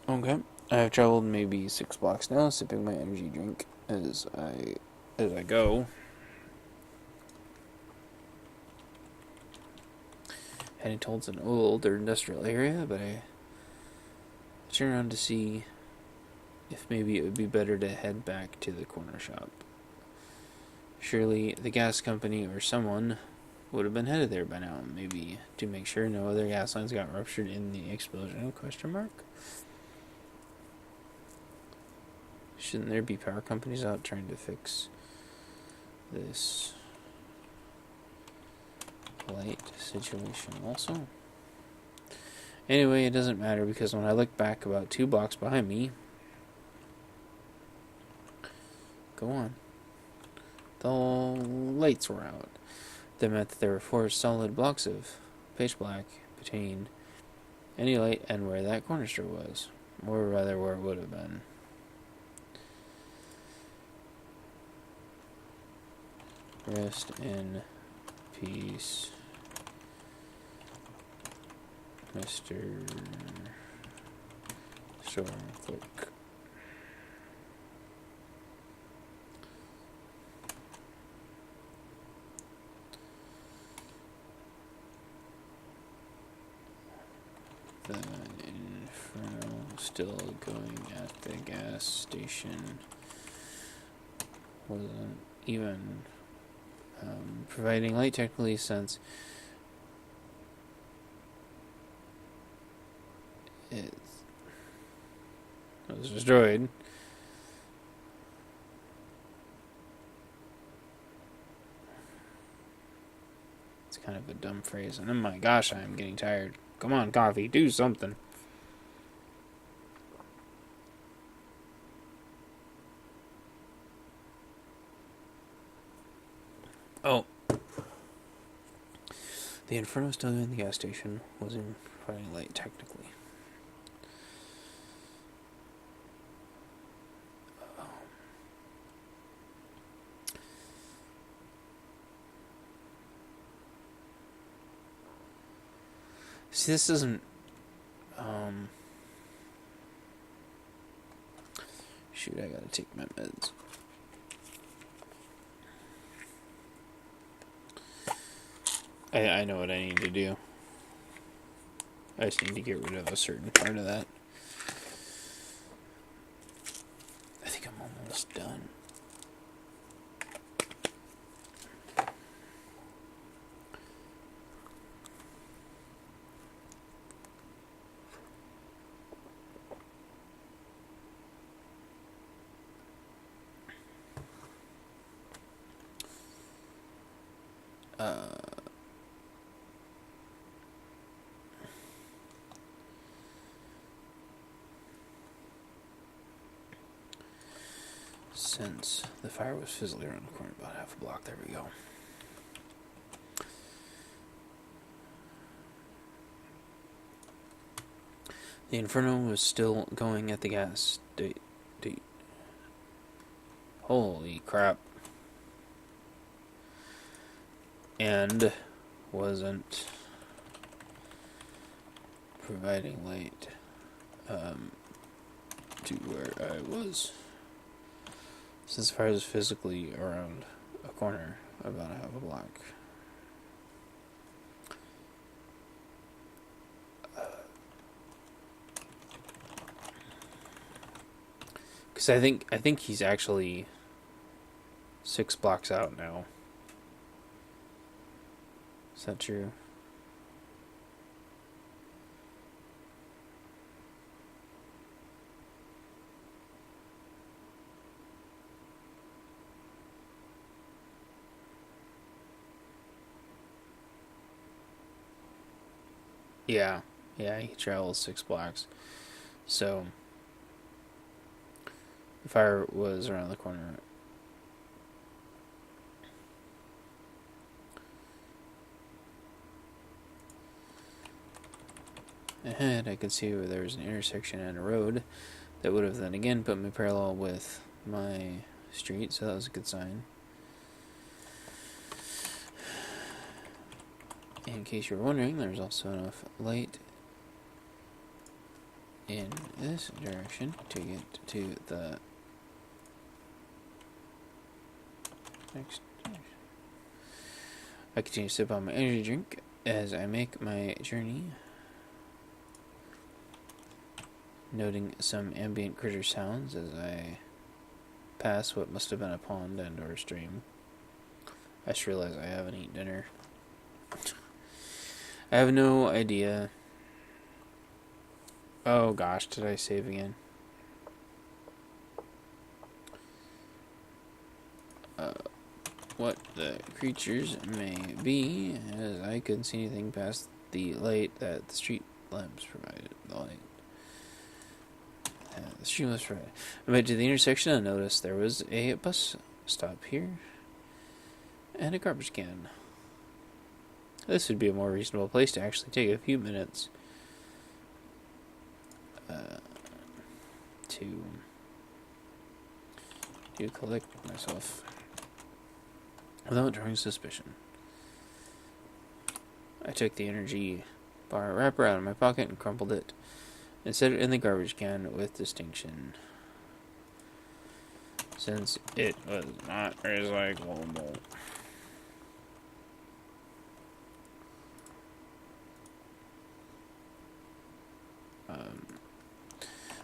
Okay. I have traveled maybe 6 blocks now, sipping my energy drink as I go. Heading towards an older industrial area, but I turn around to see if maybe it would be better to head back to the corner shop. Surely the gas company or someone would have been headed there by now, maybe to make sure no other gas lines got ruptured in the explosion, ? Shouldn't there be power companies out trying to fix this light situation also? Anyway, it doesn't matter, because when I look back about 2 blocks behind me, go on, the lights were out. That meant that there were 4 solid blocks of pitch black between any light and where that corner store was, or rather where it would have been. Rest in peace, Mr. Store Clerk. The Inferno still going at the gas station. Wasn't even providing light technically, since it was destroyed. It's kind of a dumb phrase, and oh my gosh, I'm getting tired. Come on, coffee, do something. Oh. The Inferno still in the gas station wasn't providing light technically. See, this doesn't shoot, I gotta take my meds. I know what I need to do. I just need to get rid of a certain part of that. I think I'm almost done. since the fire was physically around the corner about half a block, there we go. The inferno was still going at the gas. Holy crap. And wasn't providing light to where I was. Since the fire was physically around a corner about a half a block. Because I think he's actually 6 blocks out now. Is that true? Yeah, he travels 6 blocks. So the fire was around the corner. Ahead, I could see where there was an intersection and a road that would have then again put me parallel with my street, so that was a good sign. In case you were wondering, there's also enough light in this direction to get to the next direction. I continue to sip on my energy drink as I make my journey, noting some ambient critter sounds as I pass what must have been a pond and or a stream. I just realized I haven't eaten dinner. I have no idea. Oh gosh, did I save again? What the creatures may be, as I couldn't see anything past the light that the street lamps provided. The light. The street lamps provided. I made to the intersection and noticed there was a bus stop here and a garbage can. This would be a more reasonable place to actually take a few minutes to collect myself without drawing suspicion. I took the energy bar wrapper out of my pocket and crumpled it and set it in the garbage can with distinction, since it was not recyclable.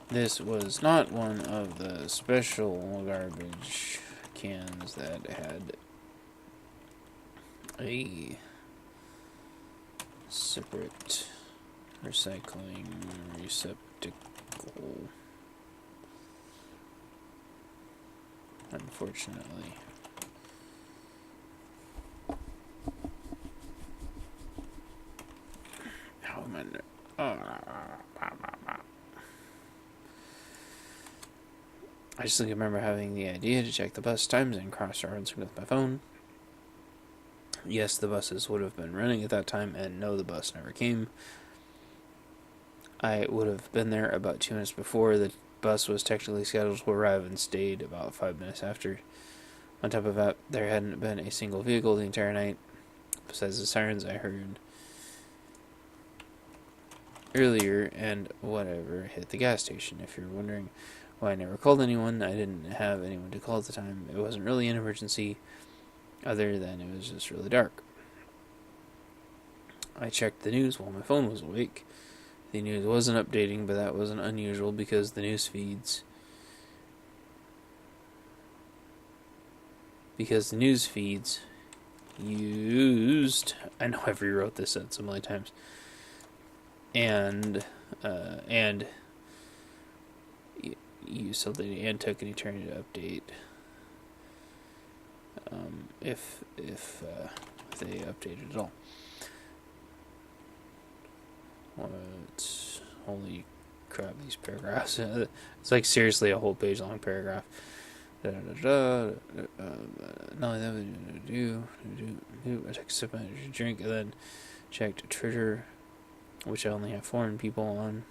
This was not one of the special garbage cans that had a separate recycling receptacle, unfortunately. How am I just remember having the idea to check the bus times and crossroads with my phone. Yes, the buses would have been running at that time, and no, the bus never came. I would have been there about 2 minutes before the bus was technically scheduled to arrive and stayed about 5 minutes after. On top of that, there hadn't been a single vehicle the entire night, besides the sirens I heard earlier and whatever hit the gas station. If you're wondering why I never called anyone, I didn't have anyone to call at the time. It wasn't really an emergency, other than it was just really dark. I checked the news while my phone was awake. The news wasn't updating, but that wasn't unusual because the news feeds used, I know I've rewrote this sentence so many times, and use something and took an eternity to update. If if they update it at all. What? Holy crap, these paragraphs. It's like seriously a whole page long paragraph. Not only that, I took a sip of energy drink and then checked Twitter, which I only have foreign people on.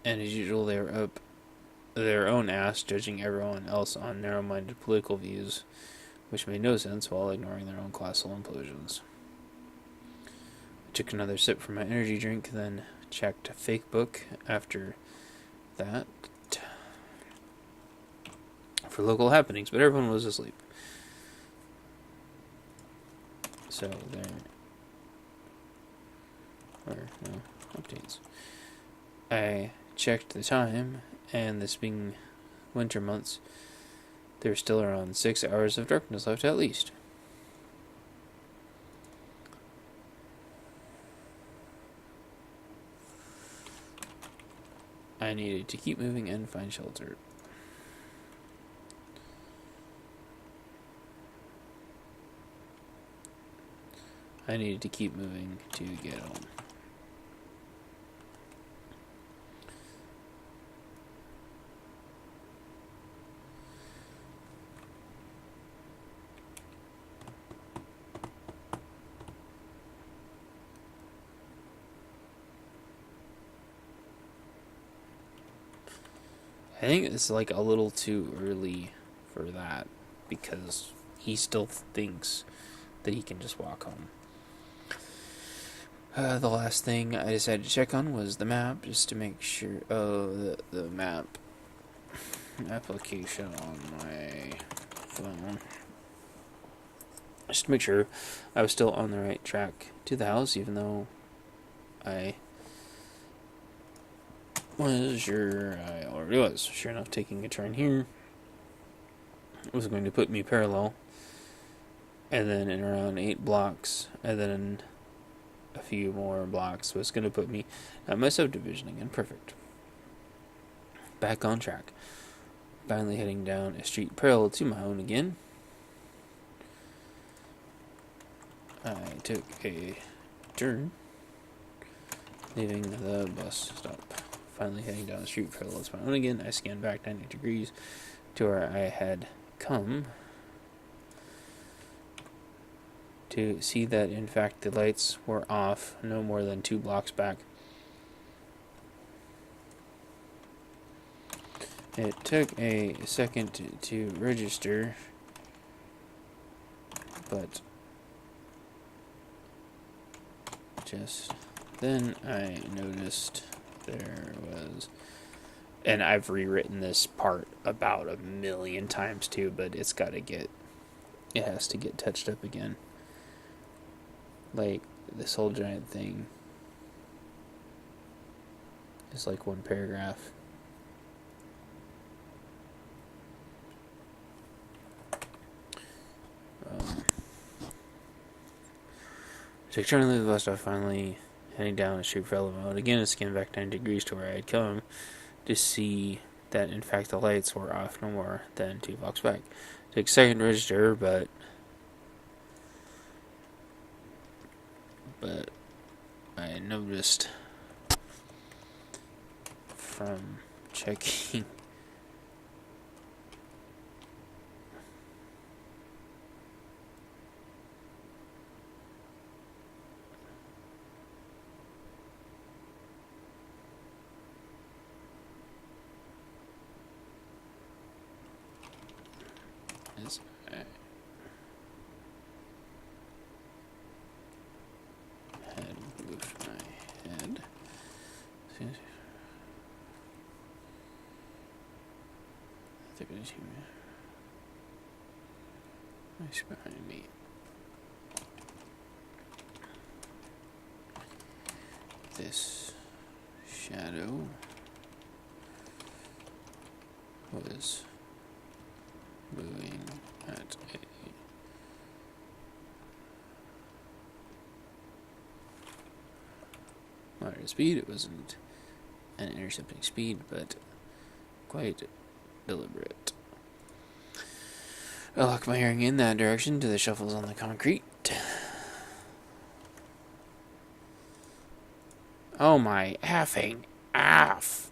And as usual, they were up their own ass judging everyone else on narrow-minded political views, which made no sense while ignoring their own classical implosions. I took another sip from my energy drink, then checked Facebook after that for local happenings, but everyone was asleep. So there were no updates. I checked the time, and this being winter months, there's still around 6 hours of darkness left at least. I needed to keep moving and find shelter. I needed to keep moving to get home. I think it's like a little too early for that because he still thinks that he can just walk home. The last thing I decided to check on was the map, just to make sure. Oh, the map application on my phone. Just to make sure I was still on the right track to the house, even though I already was. Sure enough, taking a turn here was going to put me parallel, and then in around 8 blocks, and then a few more blocks was going to put me at my subdivision again. Perfect. Back on track. Finally heading down a street parallel to my own again. I took a turn, leaving the bus stop. Finally heading down the street parallel to my own again. I scanned back 90 degrees to where I had come to see that in fact the lights were off no more than 2 blocks back. It took a second to register, but just then I noticed there was, and I've rewritten this part about 1,000,000 times too, but it has to get touched up again. Like, this whole giant thing is like one paragraph. So trying to leave the bus stop, finally heading down a street parallel mode. Again, I scanned back 90 degrees to where I had come to see that in fact the lights were off no more than 2 blocks back. Took a second to register, but I noticed from checking is I had moved my head. Nice behind me. This shadow was moving at a moderate speed. It wasn't an intercepting speed, but quite deliberate. I lock my hearing in that direction to the shuffles on the concrete. Oh my effing aff.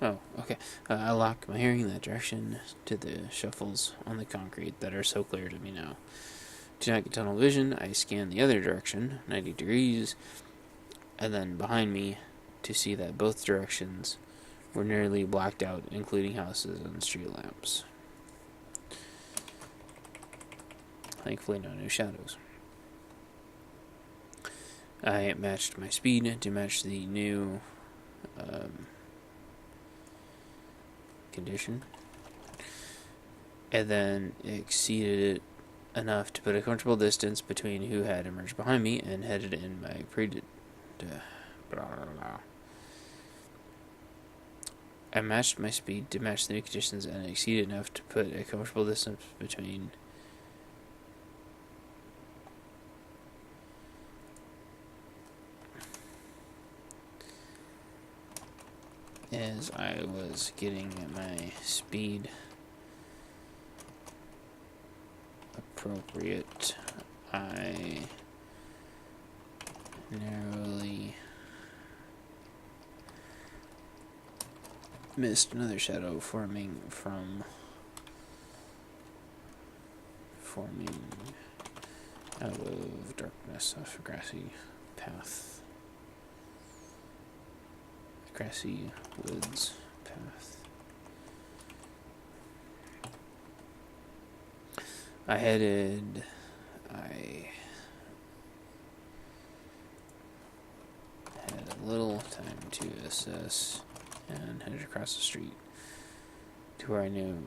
Oh, okay. I lock my hearing in that direction to the shuffles on the concrete that are so clear to me now. To not get tunnel vision, I scan the other direction, 90 degrees, and then behind me to see that both directions were nearly blacked out, including houses and street lamps. Thankfully, no new shadows. I matched my speed to match the new condition, and then exceeded it enough to put a comfortable distance between who had emerged behind me and headed in my I matched my speed to match the new conditions and exceeded enough to put a comfortable distance between as I was getting my speed appropriate, I narrowly missed another shadow forming out of darkness off a grassy path. Grassy woods path. I had a little time to assess and headed across the street to where I knew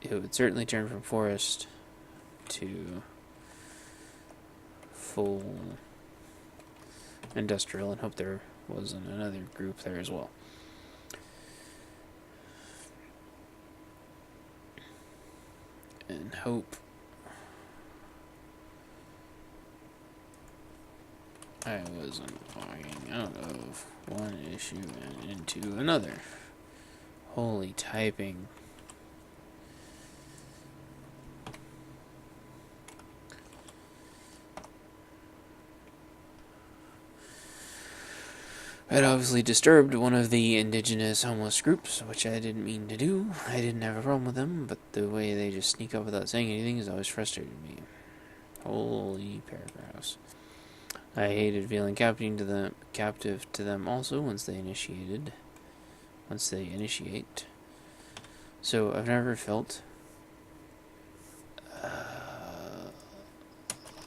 it would certainly turn from forest to full industrial, and hope there wasn't another group there as well. And hope I wasn't walking out of one issue and into another. Holy typing. I'd obviously disturbed one of the indigenous homeless groups, which I didn't mean to do. I didn't have a problem with them, but the way they just sneak up without saying anything has always frustrated me. Holy paragraphs. I hated feeling captive to them also once they initiate. So I've never felt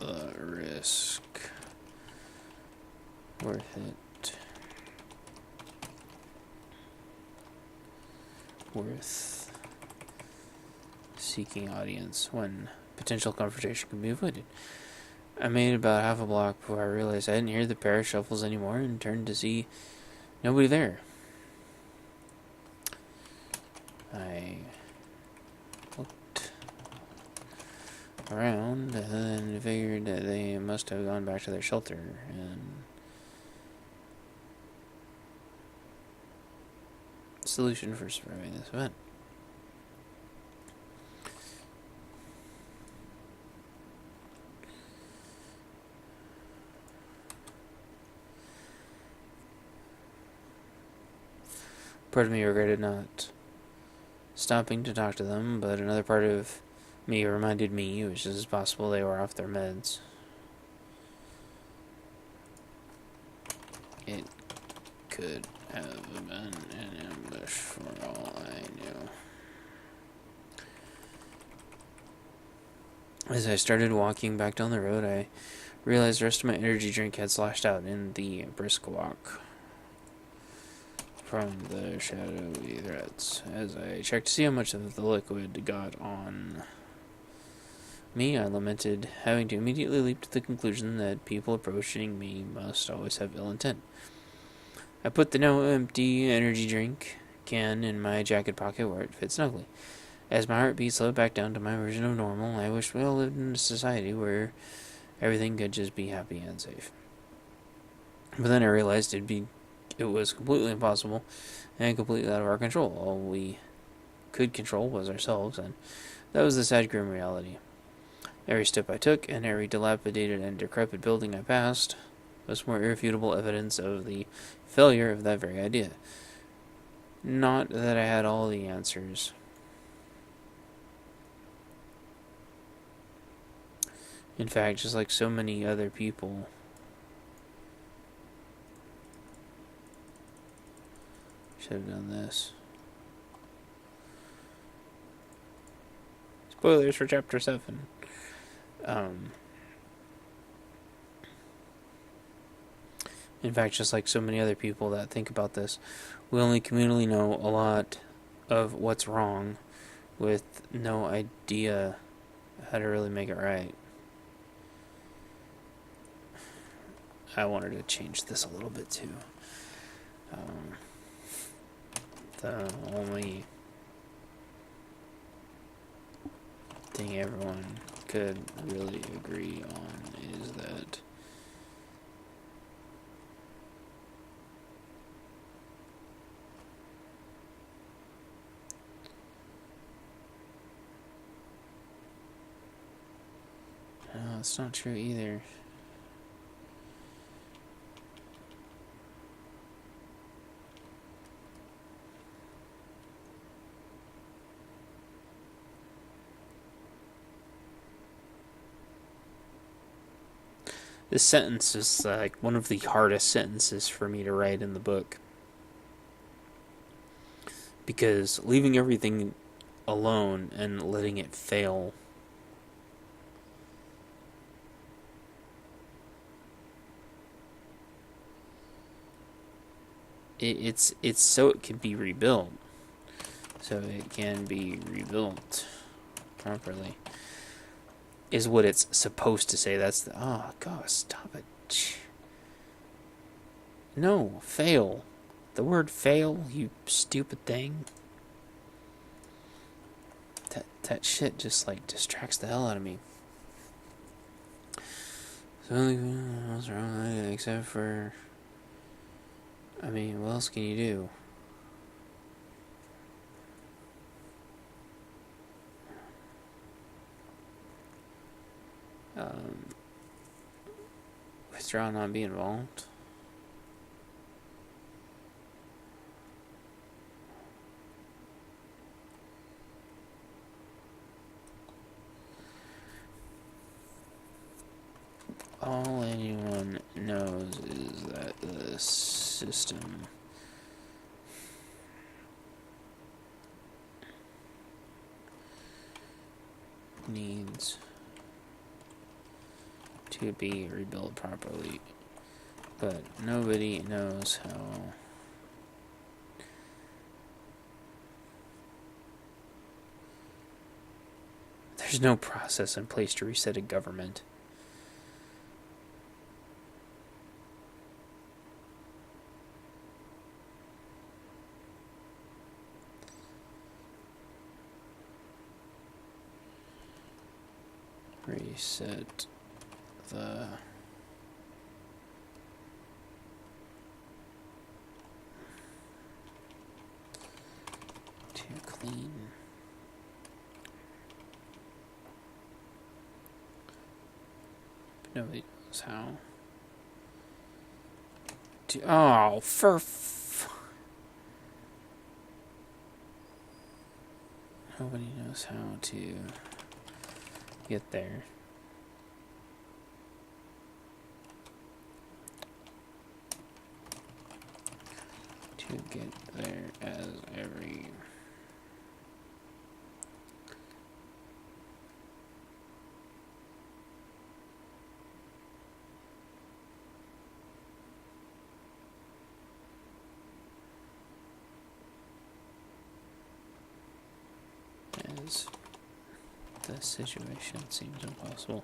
the risk worth it. Worth seeking audience when potential confrontation can be avoided. I made about half a block before I realized I didn't hear the pair of shuffles anymore and turned to see nobody there. I looked around and then figured that they must have gone back to their shelter and solution for surviving this event. Part of me regretted not stopping to talk to them, but another part of me reminded me, which is possible they were off their meds. It could have been an ambush for all I knew. As I started walking back down the road, I realized the rest of my energy drink had slashed out in the brisk walk from the shadowy threats. As I checked to see how much of the liquid got on Me, I lamented having to immediately leap to the conclusion that people approaching me must always have ill intent. I put the now empty energy drink can in my jacket pocket where it fit snugly. As my heartbeat slowed back down to my version of normal, I wished we all lived in a society where everything could just be happy and safe. But then I realized it was completely impossible and completely out of our control. All we could control was ourselves, and that was the sad, grim reality. Every step I took, and every dilapidated and decrepit building I passed, was more irrefutable evidence of the failure of that very idea. Not that I had all the answers. In fact, just like so many other people, should have done this. Spoilers for Chapter 7. In fact, just like so many other people that think about this, we only communally know a lot of what's wrong with no idea how to really make it right. I wanted to change this a little bit too. The only thing everyone could really agree on is that no, it's not true either. This sentence is like one of the hardest sentences for me to write in the book. Because leaving everything alone and letting it fail it's so it can be rebuilt. So it can be rebuilt properly. Is what it's supposed to say. That's the... Oh, gosh, stop it. No, fail. The word fail, you stupid thing. That shit just, like, distracts the hell out of me. So, what's wrong? Except for... I mean, what else can you do? Withdraw, not be involved. All anyone knows is that the system needs to be rebuilt properly, but nobody knows how. There's no process in place to reset a government. Reset the to clean but nobody knows how to. Oh, nobody knows how to get there. To get there as every as The situation seems impossible.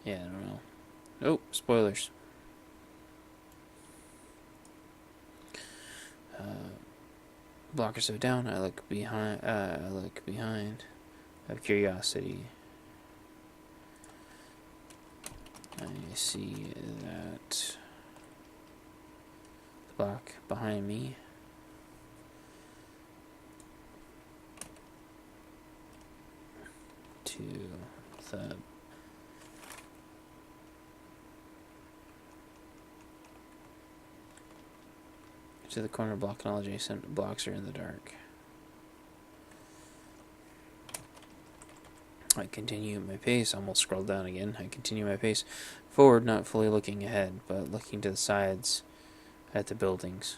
Yeah, I don't know. Oh, spoilers. Blockers are down. I look behind. I have curiosity. I see that the block behind me. To the corner block, and all adjacent blocks are in the dark. I continue my pace. Almost scrolled down again. I continue my pace forward, not fully looking ahead, but looking to the sides at the buildings.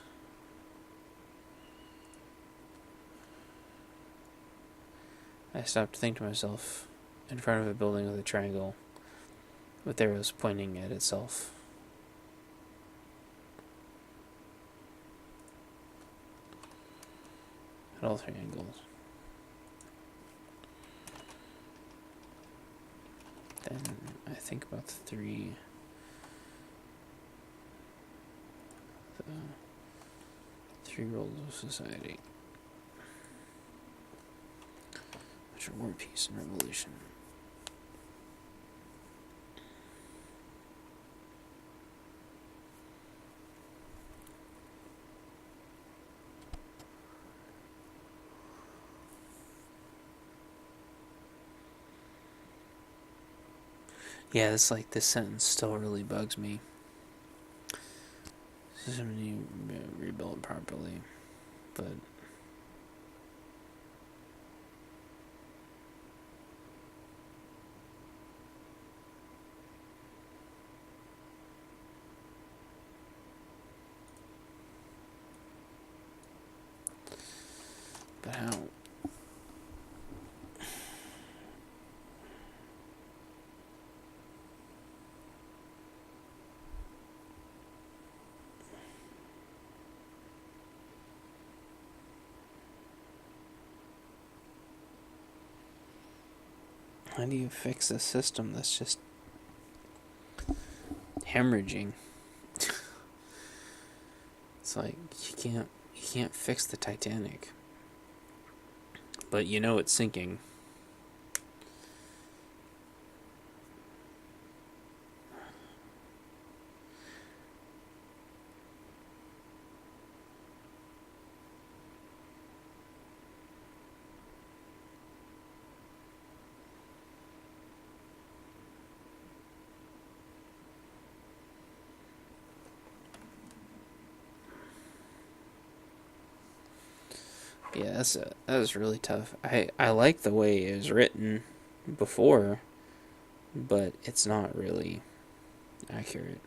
I stopped to think to myself, in front of a building with a triangle with arrows pointing at itself. At all three angles. Then I think about the three roles of society, which are war, peace, and revolution. Yeah, this sentence still really bugs me. Somebody rebuilt properly, but how? How do you fix a system that's just hemorrhaging? It's like you can't fix the Titanic, but you know it's sinking. Yeah, that was really tough. I like the way it was written before, but it's not really accurate.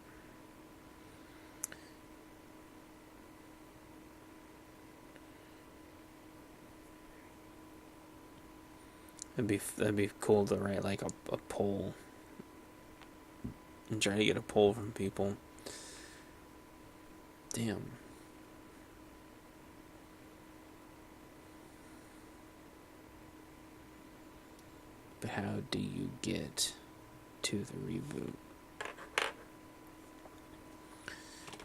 That'd be cool to write like a poll and try to get a poll from people. Damn. But how do you get to the reboot?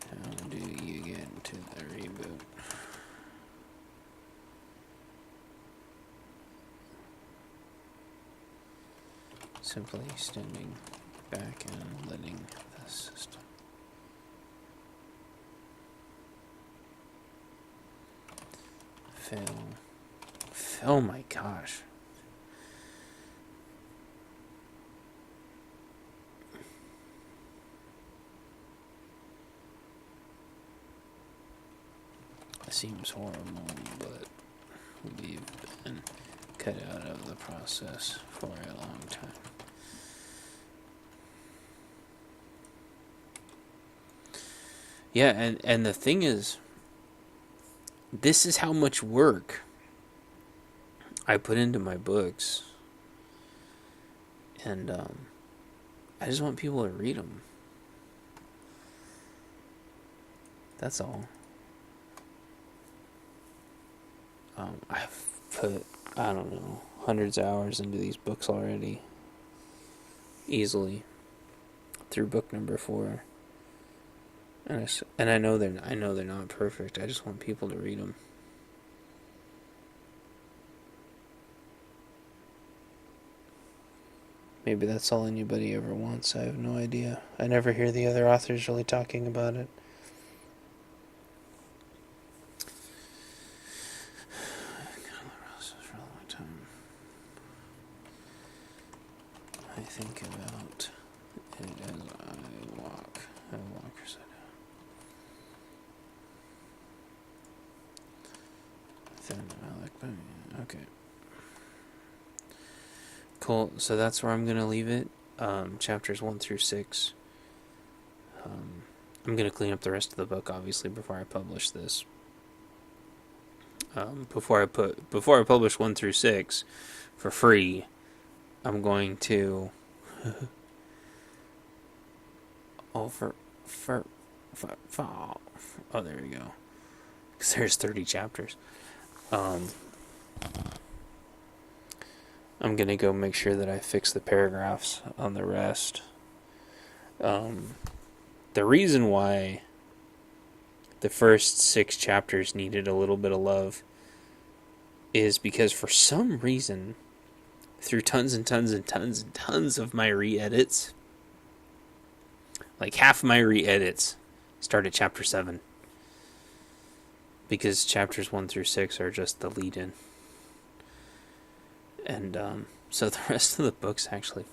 How do you get to the reboot? Simply standing back and letting the system. Fail. Oh my gosh. Seems horrible, but we've been cut out of the process for a long time. Yeah, and the thing is, this is how much work I put into my books. And I just want people to read them. That's all. I've put, I don't know, hundreds of hours into these books already. Easily. Through book number 4. And I know they're not perfect. I just want people to read them. Maybe that's all anybody ever wants. I have no idea. I never hear the other authors really talking about it. I think about it as I walk. I walk or sit down. Then I like, okay. Cool. So that's where I'm gonna leave it. Chapters 1 through 6. I'm gonna clean up the rest of the book, obviously, before I publish this. Before I publish 1 through 6 for free, I'm going to. Oh, there we go. Because there's 30 chapters. I'm gonna go make sure that I fix the paragraphs on the rest. The reason why the first 6 chapters needed a little bit of love is because for some reason, through tons and tons and tons and tons of my re-edits, like half of my re-edits start at chapter 7. Because chapters 1 through 6 are just the lead-in. And so the rest of the book's actually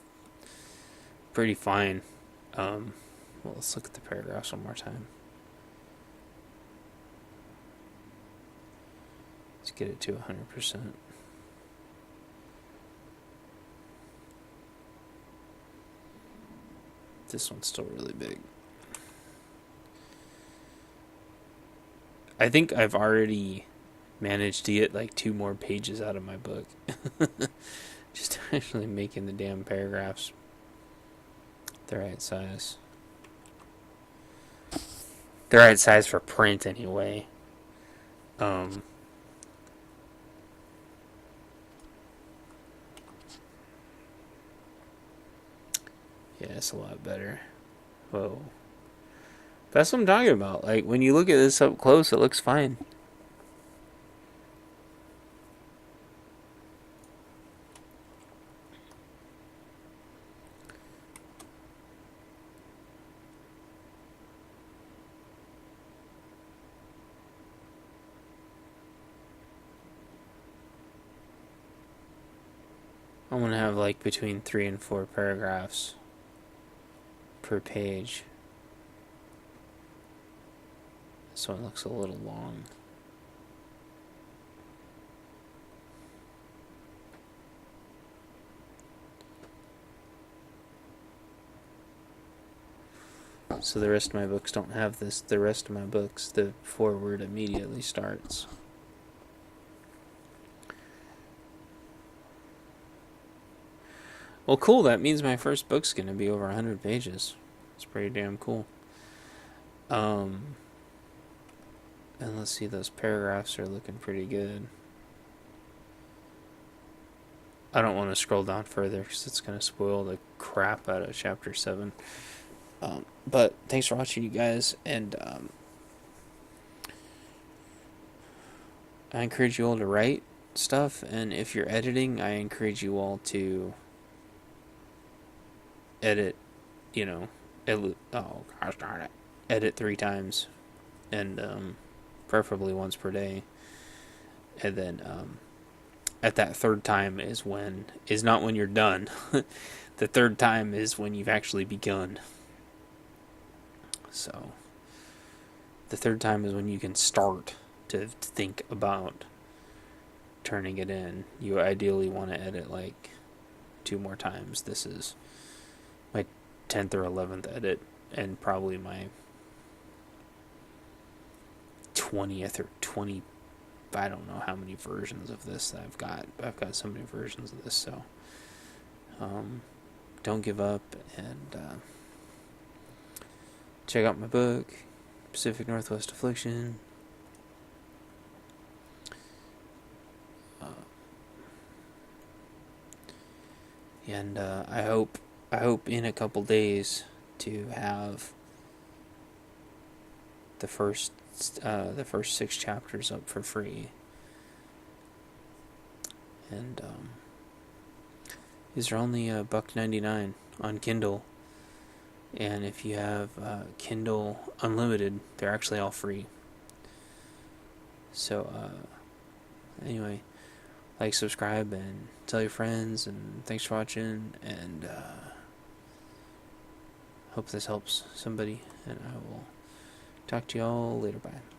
pretty fine. Well, let's look at the paragraphs one more time. Let's get it to 100%. This one's still really big. I think I've already managed to get like 2 more pages out of my book. Just actually making the damn paragraphs the right size. The right size for print, anyway. Yeah, it's a lot better. Whoa. That's what I'm talking about. Like, when you look at this up close, it looks fine. I'm going to have like between 3 and 4 paragraphs per page. This one looks a little long. So the rest of my books don't have this. The rest of my books, the foreword immediately starts. Well, cool. That means my first book's going to be over 100 pages. It's pretty damn cool. And let's see, those paragraphs are looking pretty good. I don't want to scroll down further because it's going to spoil the crap out of chapter 7. But thanks for watching, you guys. And I encourage you all to write stuff. And if you're editing, I encourage you all to edit, edit 3 times, and preferably once per day. And then at that 3rd time is not when you're done. The 3rd time is when you've actually begun. So the 3rd time is when you can start to think about turning it in. You ideally want to edit like 2 more times. This is my 10th or 11th edit, and probably my 20th or I don't know how many versions of this that I've got. I've got so many versions of this, so don't give up, and check out my book, Pacific Northwest Affliction. And I hope in a couple days to have the first 6 chapters up for free. And these are only $1.99 on Kindle. And if you have Kindle Unlimited, they're actually all free. So anyway, like, subscribe, and tell your friends, and thanks for watching, and hope this helps somebody, and I will talk to y'all later. Bye.